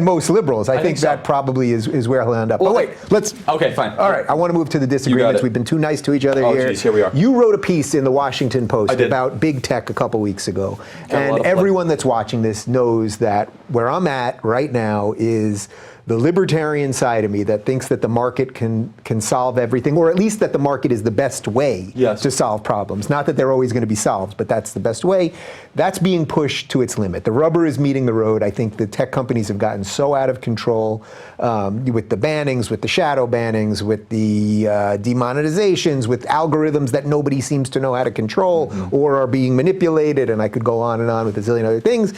most liberals. I think that probably is where he'll end up. Well, but wait, let's... Okay, fine. All right, I want to move to the disagreements. We've been too nice to each other here. Geez, here we are. You wrote a piece in the Washington Post about big tech a couple weeks ago. And everyone that's watching this knows that where I'm at right now is the libertarian side of me that thinks that the market can solve everything, or at least that the market is the best way to solve problems. Not that they're always going to be solved, but that's the best way. That's being pushed to its limit. The rubber is meeting the road. I think the tech companies have gotten so out of control with the bannings, with the shadow bannings, with the demonetizations, with algorithms that nobody seems to know how to control or are being manipulated, and I could go on and on with a zillion other things.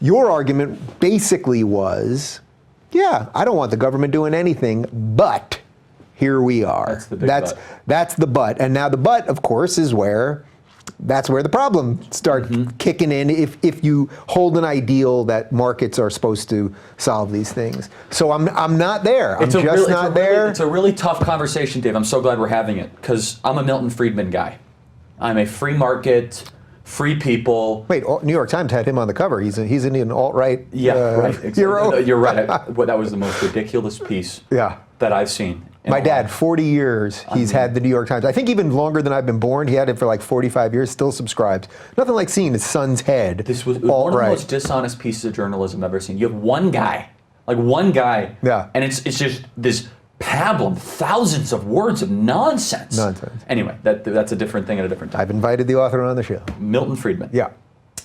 Your argument basically was, yeah, I don't want the government doing anything, but here we are. That's the big but. That's the but. And now the but, of course, is where the problems start kicking in if you hold an ideal that markets are supposed to solve these things. So I'm not there. I'm just not there. It's a really tough conversation, Dave. I'm so glad we're having it because I'm a Milton Friedman guy. I'm a free market, free people. Wait, New York Times had him on the cover. He's an alt-right hero. You're right. That was the most ridiculous piece that I've seen. My dad, 40 years, he's had the New York Times. I think even longer than I've been born. He had it for like 45 years, still subscribed. Nothing like seeing his son's head. This was one of the most dishonest pieces of journalism I've ever seen. You have one guy, and it's just this pablum, thousands of words of nonsense. Anyway, that's a different thing at a different time. I've invited the author on the show. Milton Friedman. Yeah.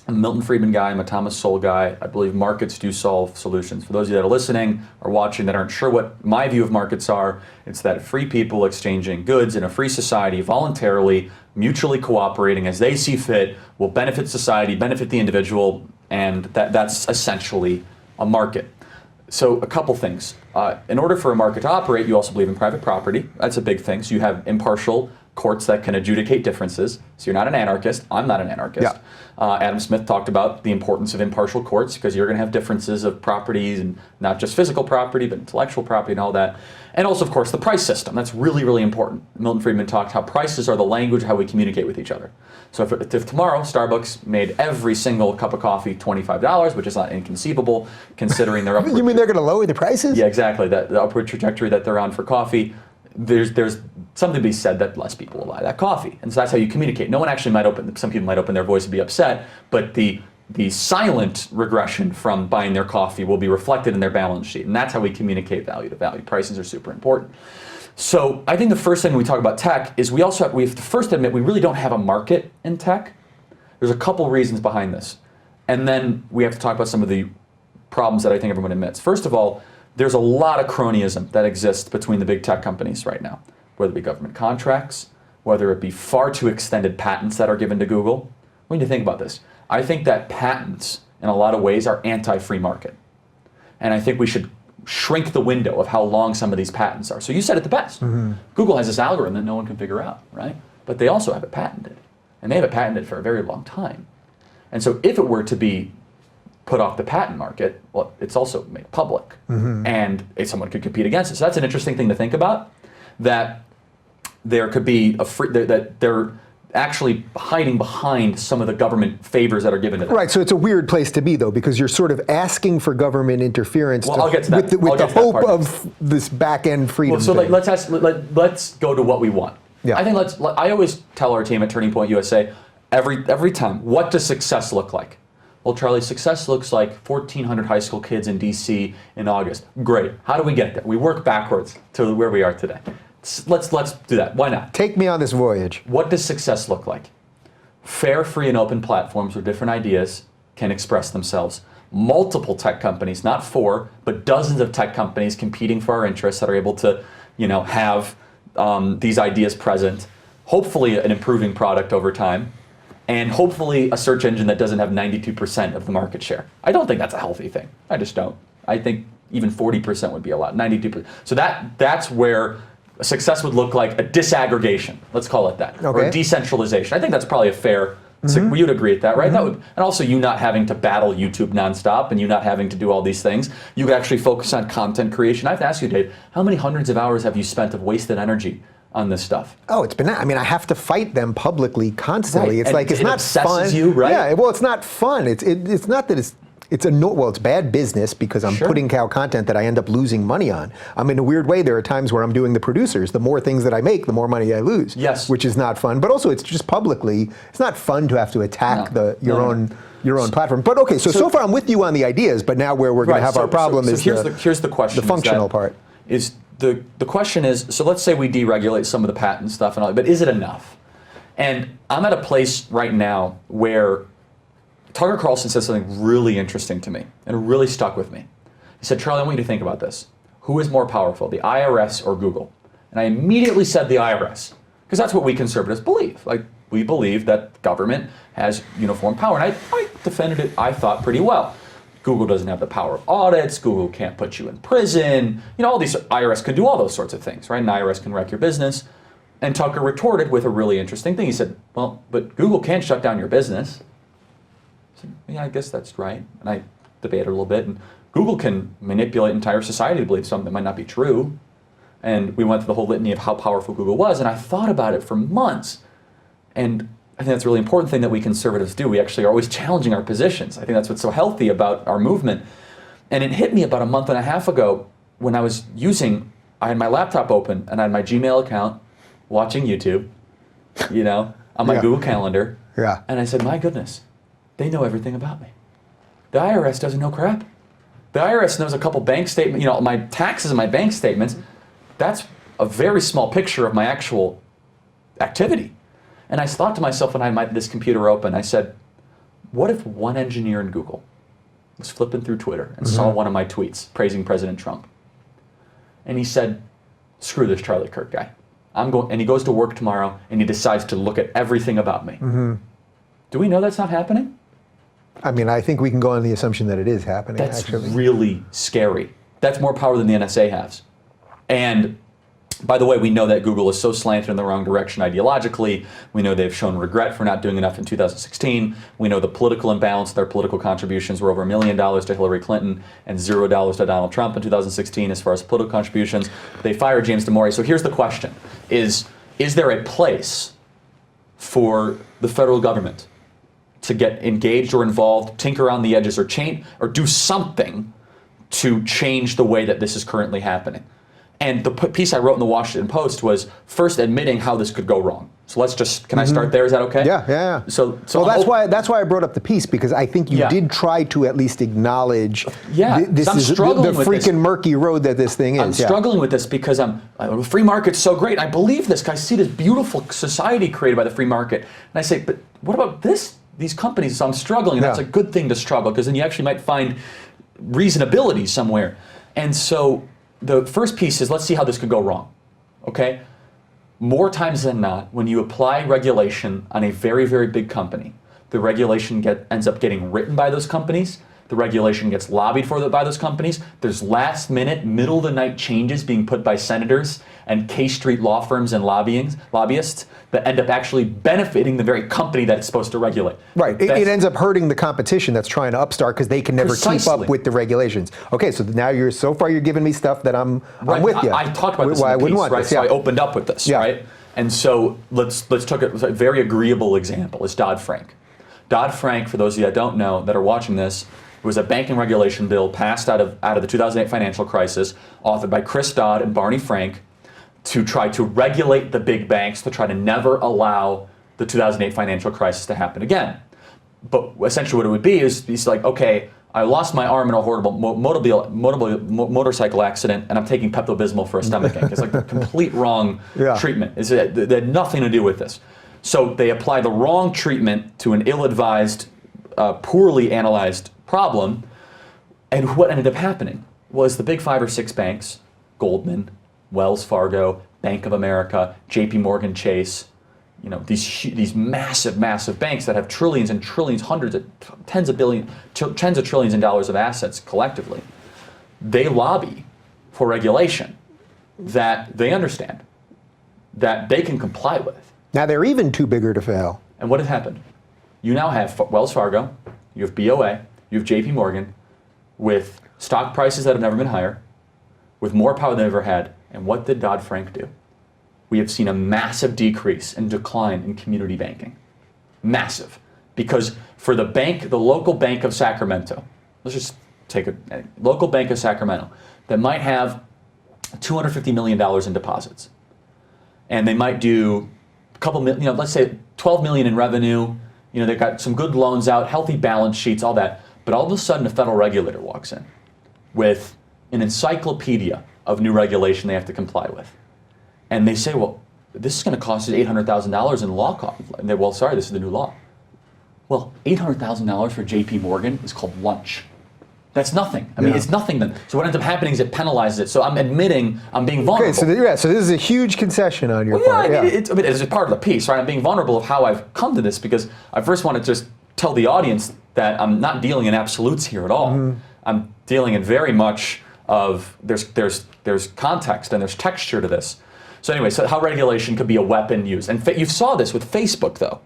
I'm a Milton Friedman guy. I'm a Thomas Sowell guy. I believe markets do solve solutions. For those of you that are listening or watching that aren't sure what my view of markets are, it's that free people exchanging goods in a free society voluntarily, mutually cooperating as they see fit, will benefit society, benefit the individual, and that's essentially a market. So a couple things. In order for a market to operate, you also believe in private property. That's a big thing. So you have impartial courts that can adjudicate differences. So you're not an anarchist. I'm not an anarchist. Yeah. Adam Smith talked about the importance of impartial courts because you're going to have differences of properties and not just physical property, but intellectual property and all that. And also, of course, the price system. That's really, really important. Milton Friedman talked how prices are the language of how we communicate with each other. So if tomorrow Starbucks made every single cup of coffee $25, which is not inconceivable considering their upward... You mean they're going to lower the prices? Yeah, exactly. The upward trajectory that they're on for coffee, there's something to be said that less people will buy that coffee. And so that's how you communicate. No one actually some people might open their voice and be upset, but the silent regression from buying their coffee will be reflected in their balance sheet. And that's how we communicate value to value. Prices are super important. So I think the first thing when we talk about tech is we have to first admit we really don't have a market in tech. There's a couple reasons behind this. And then we have to talk about some of the problems that I think everyone admits. First of all, there's a lot of cronyism that exists between the big tech companies right now, whether it be government contracts, whether it be far too extended patents that are given to Google. We need to think about this. I think that patents, in a lot of ways, are anti-free market. And I think we should shrink the window of how long some of these patents are. So you said it the best. Google has this algorithm that no one can figure out, right? But they also have it patented. And they have it patented for a very long time. And so if it were to be put off the patent market, well, it's also made public. And if someone could compete against it. So that's an interesting thing to think about, that there could be a free, that they're actually hiding behind some of the government favors that are given to them. Right, so it's a weird place to be, though, because you're sort of asking for government interference I'll get to that. with the hope of this back-end freedom. Well, so thing. let's go to what we want. Yeah. I think I always tell our team at Turning Point USA, every time, what does success look like? Well, Charlie, success looks like 1,400 high school kids in DC in August. Great. How do we get there? We work backwards to where we are today. Let's do that. Why not? Take me on this voyage. What does success look like? Fair, free, and open platforms where different ideas can express themselves. Multiple tech companies, not 4, but dozens of tech companies competing for our interests that are able to, have these ideas present. Hopefully, an improving product over time, and hopefully a search engine that doesn't have 92% of the market share. I don't think that's a healthy thing. I just don't. I think even 40% would be a lot. 92%. So that's where success would look like a disaggregation, let's call it that, or a decentralization. I think that's probably a fair, you'd agree with that, right? That would, and also you not having to battle YouTube nonstop and you not having to do all these things. You could actually focus on content creation. I have to ask you, Dave, how many hundreds of hours have you spent of wasted energy on this stuff? Oh, it's been, I have to fight them publicly constantly. Right. It's not fun. You, right? Yeah, well, it's not fun. It's not that it's bad business because I'm putting out content that I end up losing money on. In a weird way, there are times where I'm doing the producers. The more things that I make, the more money I lose. Yes. Which is not fun. But also, it's just publicly, it's not fun to have to attack your own platform. But okay, so far I'm with you on the ideas, but now where we're going to have our problem is here's the question. The functional part. The question is, so let's say we deregulate some of the patent stuff and all, but is it enough? And I'm at a place right now where Tucker Carlson said something really interesting to me, and it really stuck with me. He said, Charlie, I want you to think about this. Who is more powerful, the IRS or Google? And I immediately said the IRS, because that's what we conservatives believe. Like, we believe that government has uniform power, and I defended it, I thought, pretty well. Google doesn't have the power of audits, Google can't put you in prison, all these, IRS can do all those sorts of things, right? And IRS can wreck your business. And Tucker retorted with a really interesting thing. He said, well, but Google can't shut down your business. I said, yeah, I guess that's right. And I debated a little bit. And Google can manipulate entire society to believe something that might not be true. And we went through the whole litany of how powerful Google was. And I thought about it for months. And I think that's a really important thing that we conservatives do. We actually are always challenging our positions. I think that's what's so healthy about our movement. And it hit me about a month and a half ago when I had my laptop open and I had my Gmail account watching YouTube, on my Google Calendar. Yeah. And I said, my goodness, they know everything about me. The IRS doesn't know crap. The IRS knows a couple bank statements, my taxes and my bank statements. That's a very small picture of my actual activity. And I thought to myself when I had this computer open, I said, what if one engineer in Google was flipping through Twitter and saw one of my tweets praising President Trump? And he said, screw this Charlie Kirk guy. And he goes to work tomorrow and he decides to look at everything about me. Do we know that's not happening? I think we can go on the assumption that it is happening, That's actually. really scary. That's more power than the NSA has. And by the way, we know that Google is so slanted in the wrong direction ideologically. We know they've shown regret for not doing enough in 2016. We know the political imbalance. Their political contributions were over $1 million to Hillary Clinton and $0 to Donald Trump in 2016 as far as political contributions. They fired James Damore. So here's the question. Is there a place for the federal government to get engaged or involved, tinker around the edges, or change, or do something to change the way that this is currently happening? And the piece I wrote in the Washington Post was first admitting how this could go wrong. So let's just, can I start there? Is that okay? Yeah. So that's why I brought up the piece, because I think you did try to at least acknowledge this is the freaking murky road that this thing is. I'm struggling with this because the free market's so great. I believe this. I see this beautiful society created by the free market. And I say, but what about these companies? So I'm struggling, and that's a good thing to struggle, because then you actually might find reasonability somewhere. And so the first piece is, let's see how this could go wrong, okay? More times than not, when you apply regulation on a very, very big company, the regulation ends up getting written by those companies. The regulation gets lobbied for by those companies. There's last minute, middle of the night changes being put by senators and K Street law firms and lobbyists that end up actually benefiting the very company that it's supposed to regulate. Right. It ends up hurting the competition that's trying to upstart because they can never keep up with the regulations. Okay, so now you're giving me stuff that I'm with you. I talked about this in the piece, right? So I opened up with this, right? And so let's take a very agreeable example is Dodd-Frank. Dodd-Frank, for those of you that don't know, that are watching this, was a banking regulation bill passed out of the 2008 financial crisis, authored by Chris Dodd and Barney Frank, to try to regulate the big banks, to try to never allow the 2008 financial crisis to happen again. But essentially what it would be is he's like, okay, I lost my arm in a horrible motorcycle accident, and I'm taking Pepto-Bismol for a stomach ache. It's like the complete wrong treatment. They had nothing to do with this. So they apply the wrong treatment to an ill-advised, poorly analyzed problem, and what ended up happening was the big 5 or 6 banks, Goldman, Wells Fargo, Bank of America, JP Morgan Chase, these massive banks that have trillions and trillions, tens of trillions in dollars of assets collectively, they lobby for regulation that they understand that they can comply with. Now they're even too bigger to fail. And what has happened? You now have Wells Fargo, you have BOA, you have JP Morgan, with stock prices that have never been higher, with more power than they've ever had. And what did Dodd-Frank do? We have seen a massive decrease and decline in community banking. Massive. Because for the local bank of Sacramento, let's just take a local bank of Sacramento that might have $250 million in deposits. And they might do a couple million, let's say 12 million in revenue. They've got some good loans out, healthy balance sheets, all that. But all of a sudden, a federal regulator walks in with an encyclopedia of new regulation they have to comply with. And they say, well, this is going to cost us $800,000 in law costs. Well, sorry, this is the new law. Well, $800,000 for JP Morgan is called lunch. That's nothing. I mean, it's nothing then. So what ends up happening is it penalizes it. So I'm admitting I'm being vulnerable. Okay, so this is a huge concession on your part. It's part of the piece, right? I'm being vulnerable of how I've come to this, because I first want to just tell the audience that I'm not dealing in absolutes here at all. Mm-hmm. I'm dealing in very much of there's context and there's texture to this. So anyway, so how regulation could be a weapon used. And you saw this with Facebook, though.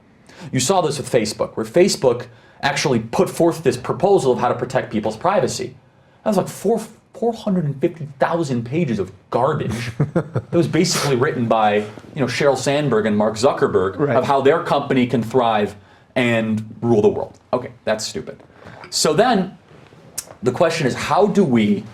You saw this with Facebook, where Facebook actually put forth this proposal of how to protect people's privacy. That was like 450,000 pages of garbage. It was basically written by Sheryl Sandberg and Mark Zuckerberg of how their company can thrive and rule the world. Okay, that's stupid. So then the question is, how do we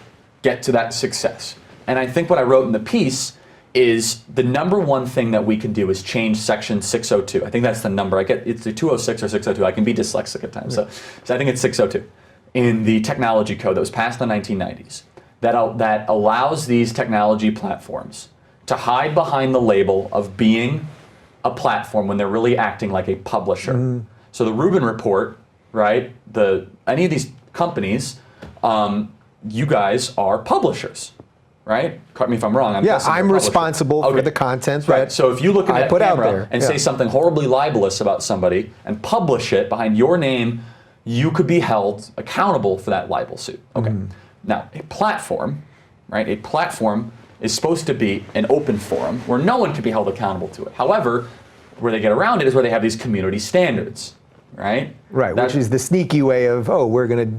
get to that success? And I think what I wrote in the piece is the number one thing that we can do is change section 602. I think that's the number. It's the 206 or 602. I can be dyslexic at times. So I think it's 602 in the technology code that was passed in the 1990s that allows these technology platforms to hide behind the label of being a platform when they're really acting like a publisher. Mm. So the Rubin Report, right? Any of these companies, you guys are publishers. Right? Correct me if I'm wrong. I'm responsible for the content. Right. So if you look at that camera and say something horribly libelous about somebody and publish it behind your name, you could be held accountable for that libel suit. Okay. Mm. Now, a platform, right? A platform is supposed to be an open forum where no one can be held accountable to it. However, where they get around it is where they have these community standards, right? Right. Which is the sneaky way of, we're going to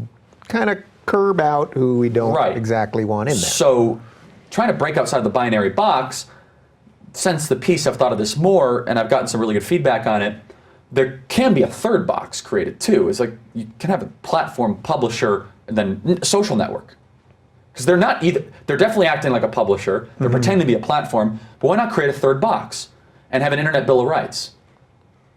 kind of curb out who we don't exactly want in there. So, trying to break outside the binary box, since the piece I've thought of this more, and I've gotten some really good feedback on it, there can be a third box created too. It's like you can have a platform, publisher, and then social network. Because they're not either, they're definitely acting like a publisher, they're pretending to be a platform, but why not create a third box and have an internet bill of rights?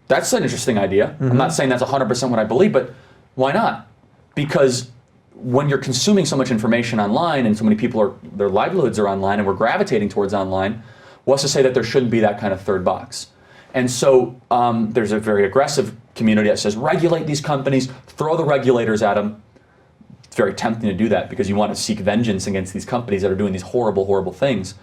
That's an interesting idea. I'm not saying that's 100% what I believe, but why not? Because when you're consuming so much information online and so many people their livelihoods are online and we're gravitating towards online, what's to say that there shouldn't be that kind of third box? And so there's a very aggressive community that says regulate these companies, throw the regulators at them. It's very tempting to do that because you want to seek vengeance against these companies that are doing these horrible, horrible things.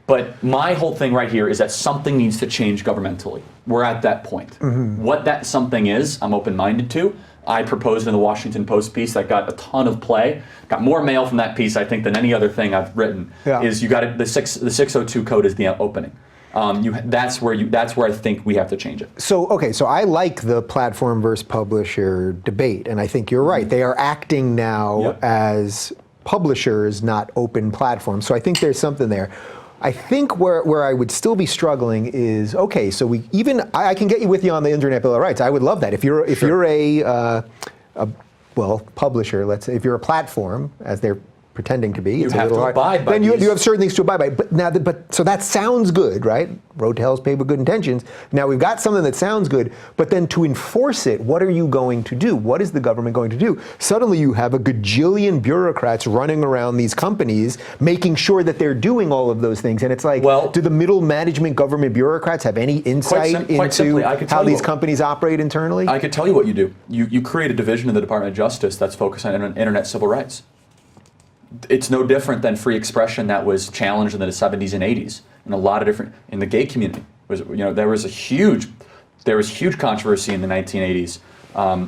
But my whole thing right here is that something needs to change governmentally. We're at that point. What that something is, I'm open-minded to. I proposed in the Washington Post piece that got a ton of play. Got more mail from that piece, I think, than any other thing I've written. Is you got the 602 code is the opening. That's where I think we have to change it. So I like the platform versus publisher debate, and I think you're right. They are acting now as publishers, not open platforms. So I think there's something there. I think where I would still be struggling is, okay, so I can get you with you on the Internet Bill of Rights. I would love that. If you're a publisher, let's say, if you're a platform, as they're pretending to be, it's a little hard. Then you have certain things to abide by. But so that sounds good, right? Road to hell's paved with good intentions. Now we've got something that sounds good, but then to enforce it, what are you going to do? What is the government going to do? Suddenly you have a gajillion bureaucrats running around these companies, making sure that they're doing all of those things. And it's like, do the middle management government bureaucrats have any insight into how these companies operate internally? I could tell you what you do. You create a division of the Department of Justice that's focused on internet civil rights. It's no different than free expression that was challenged in the 70s and 80s in a lot of different, in the gay community. There was huge controversy in the 1980s,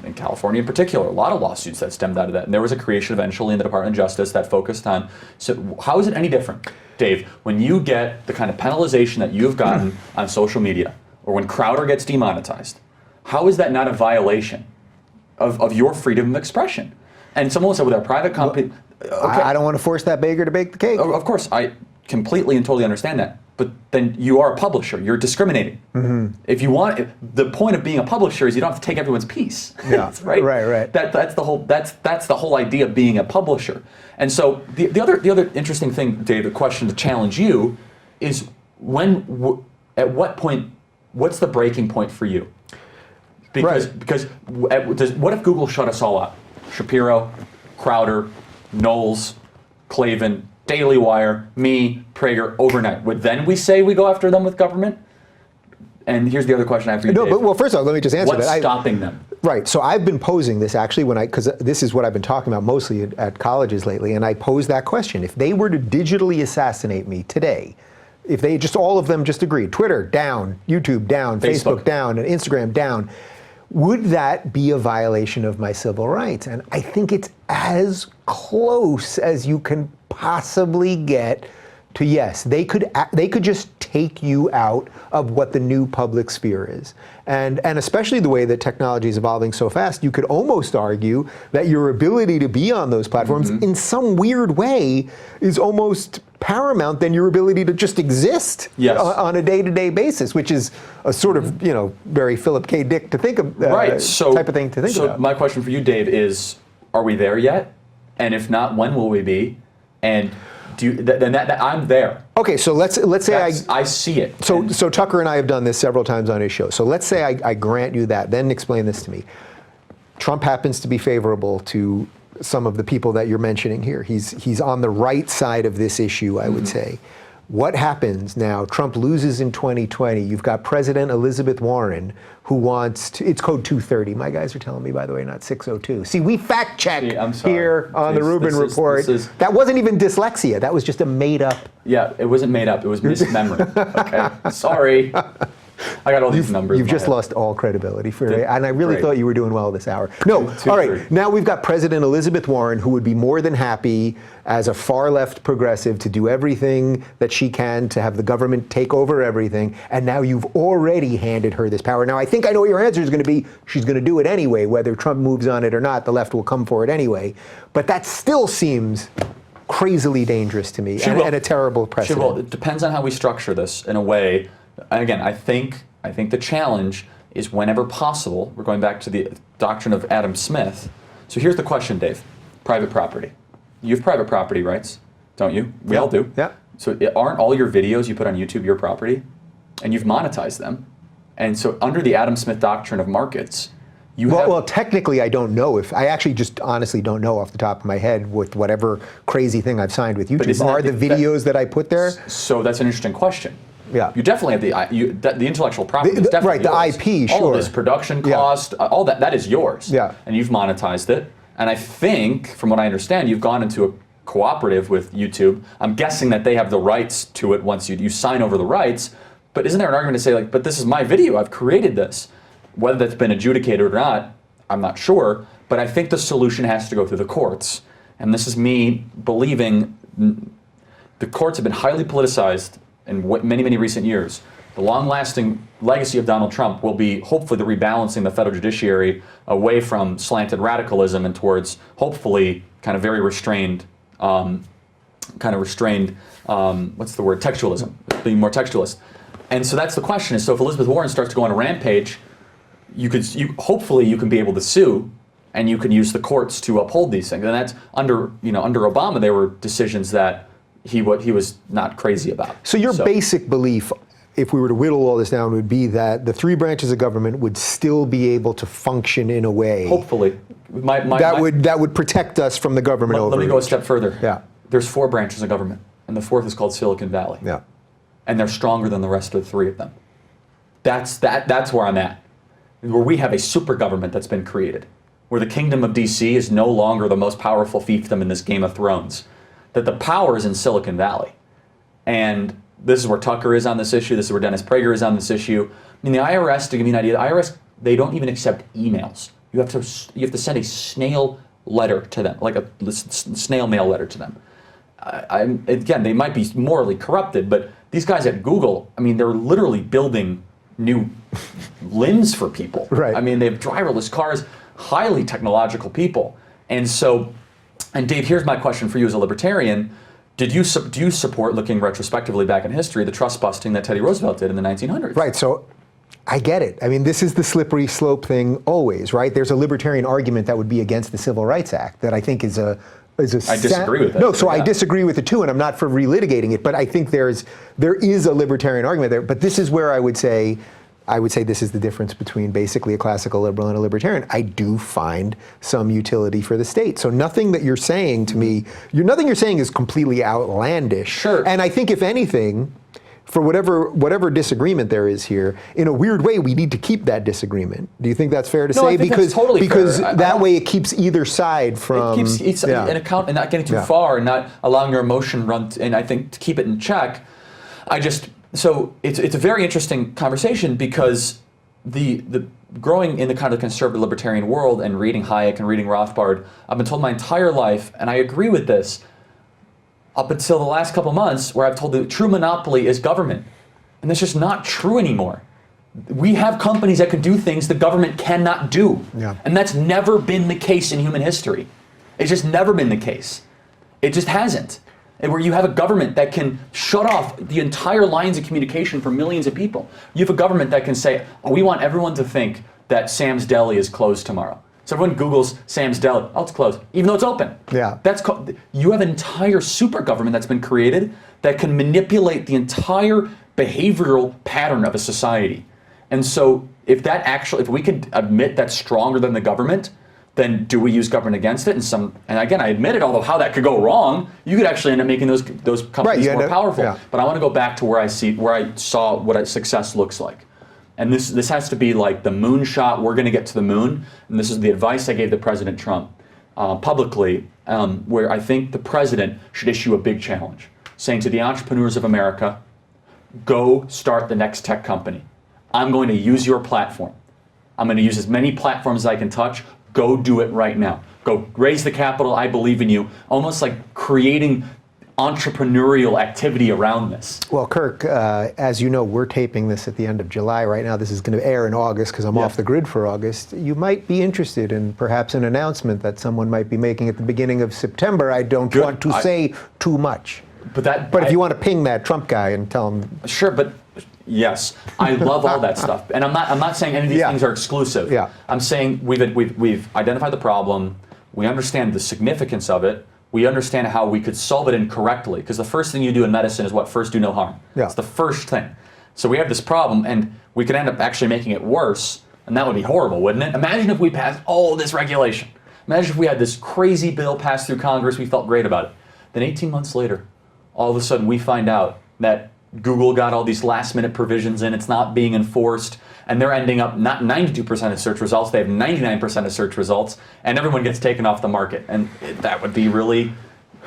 in California in particular, a lot of lawsuits that stemmed out of that. And there was a creation eventually in the Department of Justice that focused on, so how is it any different, Dave, when you get the kind of penalization that you've gotten on social media, or when Crowder gets demonetized? How is that not a violation of your freedom of expression? And someone said with our private company, I don't want to force that baker to bake the cake. Of course, I completely and totally understand that. But then you are a publisher. You're discriminating. If you want, the point of being a publisher is you don't have to take everyone's piece. Yeah, right. Right. That's the whole idea of being a publisher. And so the other interesting thing, Dave, the question to challenge you is at what point, what's the breaking point for you? Because what if Google shut us all out? Shapiro, Crowder, Knowles, Clavin, Daily Wire, me, Prager, overnight. Would then we say we go after them with government? And here's the other question I have for you, Dave. Well, first of all, let me just answer that. What's stopping them? Right. So I've been posing this actually because this is what I've been talking about mostly at colleges lately, and I posed that question. If they were to digitally assassinate me today, if they all of them just agreed, Twitter down, YouTube down, Facebook down, and Instagram down, would that be a violation of my civil rights? And I think it's as close as you can possibly get to yes. They could just take you out of what the new public sphere is. And especially the way that technology is evolving so fast, you could almost argue that your ability to be on those platforms in some weird way is almost paramount than your ability to just exist on a day-to-day basis, which is a sort of, very Philip K. Dick to think of, type of thing to think about. So my question for you, Dave, is, are we there yet? And if not, when will we be? And I'm there. Okay, so let's say I see it. So Tucker and I have done this several times on his show. So let's say I grant you that. Then explain this to me. Trump happens to be favorable to some of the people that you're mentioning here. He's on the right side of this issue, I would say. What happens now? Trump loses in 2020. You've got President Elizabeth Warren, who wants to, it's code 230. My guys are telling me, by the way, not 602. See, we fact check here on the Rubin Report. That wasn't even dyslexia. That was just a made up. Yeah, it wasn't made up. It was mismemory. Okay, sorry. I got all these numbers. You've just lost all credibility for it, and I really thought you were doing well this hour. No, all right. Now we've got President Elizabeth Warren, who would be more than happy as a far-left progressive to do everything that she can to have the government take over everything, and now you've already handed her this power. Now I think I know what your answer is going to be. She's going to do it anyway, whether Trump moves on it or not. The left will come for it anyway. But that still seems crazily dangerous to me, and a terrible precedent. Well, it depends on how we structure this in a way. Again, I think the challenge is whenever possible, we're going back to the doctrine of Adam Smith. So here's the question, Dave. Private property. You have private property rights, don't you? We all do. Yeah. So aren't all your videos you put on YouTube your property? And you've monetized them. And so under the Adam Smith doctrine of markets, well, technically, I don't know if I actually just honestly don't know off the top of my head with whatever crazy thing I've signed with YouTube. Are the videos that I put there? So that's an interesting question. Yeah, you definitely have the intellectual property. Is definitely yours. The IP, sure. All of this production cost, all that is yours. Yeah, and you've monetized it. And I think, from what I understand, you've gone into a cooperative with YouTube. I'm guessing that they have the rights to it once you sign over the rights. But isn't there an argument to say, like, but this is my video, I've created this? Whether that's been adjudicated or not, I'm not sure. But I think the solution has to go through the courts. And this is me believing the courts have been highly politicized in many, many recent years. The long-lasting legacy of Donald Trump will be hopefully the rebalancing the federal judiciary away from slanted radicalism and towards hopefully kind of very restrained, what's the word, textualism, being more textualist. And so that's the question. Is so if Elizabeth Warren starts to go on a rampage, hopefully you can be able to sue, and you can use the courts to uphold these things. And that's under Obama, there were decisions that he was not crazy about. So your basic belief, if we were to whittle all this down, would be that the three branches of government would still be able to function in a way. Hopefully. That would protect us from the government overreach. Let me go a step further. Yeah. There's 4 branches of government, and the 4th is called Silicon Valley. Yeah. And they're stronger than the rest of the 3 of them. That's where I'm at. Where we have a super government that's been created. Where the kingdom of DC is no longer the most powerful fiefdom in this Game of Thrones. That the power is in Silicon Valley. And this is where Tucker is on this issue. This is where Dennis Prager is on this issue. I mean, the IRS, to give you an idea, the IRS, they don't even accept emails. You have to send a snail letter to them, like a snail mail letter to them. Again, they might be morally corrupted, but these guys at Google, I mean, they're literally building new limbs for people. Right. I mean, they have driverless cars, highly technological people. And so, and Dave, here's my question for you as a libertarian. Do you support, looking retrospectively back in history, the trust busting that Teddy Roosevelt did in the 1900s? Right, so I get it. I mean, this is the slippery slope thing always, right? There's a libertarian argument that would be against the Civil Rights Act that I think is a I disagree with it. No, so yeah. I disagree with it too, and I'm not for relitigating it, but I think there is a libertarian argument there. But this is where I would say this is the difference between basically a classical liberal and a libertarian. I do find some utility for the state. So nothing that you're saying to me, nothing you're saying is completely outlandish. Sure. And I think if anything, for whatever disagreement there is here, in a weird way, we need to keep that disagreement. Do you think that's fair to say? I think that's totally fair. That way it keeps either side from... It keeps an account and not getting too far and not allowing your emotion run, and I think to keep it in check. So it's a very interesting conversation because the growing in the kind of conservative libertarian world and reading Hayek and reading Rothbard, I've been told my entire life, and I agree with this, up until the last couple months, where I've told the true monopoly is government. And that's just not true anymore. We have companies that can do things the government cannot do. Yeah. And that's never been the case in human history. It's just never been the case. It just hasn't. And where you have a government that can shut off the entire lines of communication for millions of people. You have a government that can say, oh, we want everyone to think that Sam's Deli is closed tomorrow. So everyone Googles Sam's Deli, oh, it's closed, even though it's open. Yeah. You have an entire super government that's been created that can manipulate the entire behavioral pattern of a society. And so if we can admit that's stronger than the government, then do we use government against it? And again, I admit it, although how that could go wrong, you could actually end up making those companies more powerful. Yeah. But I want to go back to where I saw what success looks like. And this has to be like the moonshot, we're going to get to the moon. And this is the advice I gave to President Trump publicly, where I think the president should issue a big challenge, saying to the entrepreneurs of America, go start the next tech company. I'm going to use your platform. I'm going to use as many platforms as I can touch. Go do it right now. Go raise the capital. I believe in you. Almost like creating entrepreneurial activity around this. Well, Kirk, as you know, we're taping this at the end of July. Right now, this is going to air in August because I'm off the grid for August. You might be interested in perhaps an announcement that someone might be making at the beginning of September. I don't want to say too much. But if you want to ping that Trump guy and tell him... Sure, but yes, I love all that stuff. And I'm not saying any of these things are exclusive. Yeah. I'm saying we've identified the problem. We understand the significance of it. We understand how we could solve it incorrectly. Because the first thing you do in medicine is what? First, do no harm. Yeah. It's the first thing. So we have this problem, and we could end up actually making it worse, and that would be horrible, wouldn't it? Imagine if we passed all this regulation. Imagine if we had this crazy bill passed through Congress, we felt great about it. Then 18 months later, all of a sudden we find out that Google got all these last-minute provisions in, it's not being enforced, and they're ending up not 92% of search results, they have 99% of search results, and everyone gets taken off the market. And that would be really,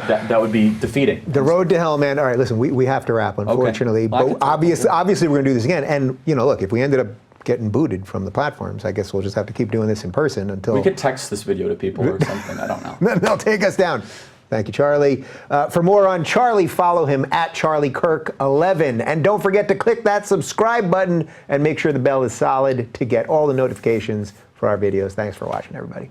that would be defeating. The road to hell, man. All right, listen, we have to wrap, unfortunately. Okay. Well, but obviously we're going to do this again. And, look, if we ended up getting booted from the platforms, I guess we'll just have to keep doing this in person until... We could text this video to people or something, I don't know. They'll take us down. Thank you, Charlie. For more on Charlie, follow him at Charlie Kirk 11. And don't forget to click that subscribe button and make sure the bell is solid to get all the notifications for our videos. Thanks for watching, everybody.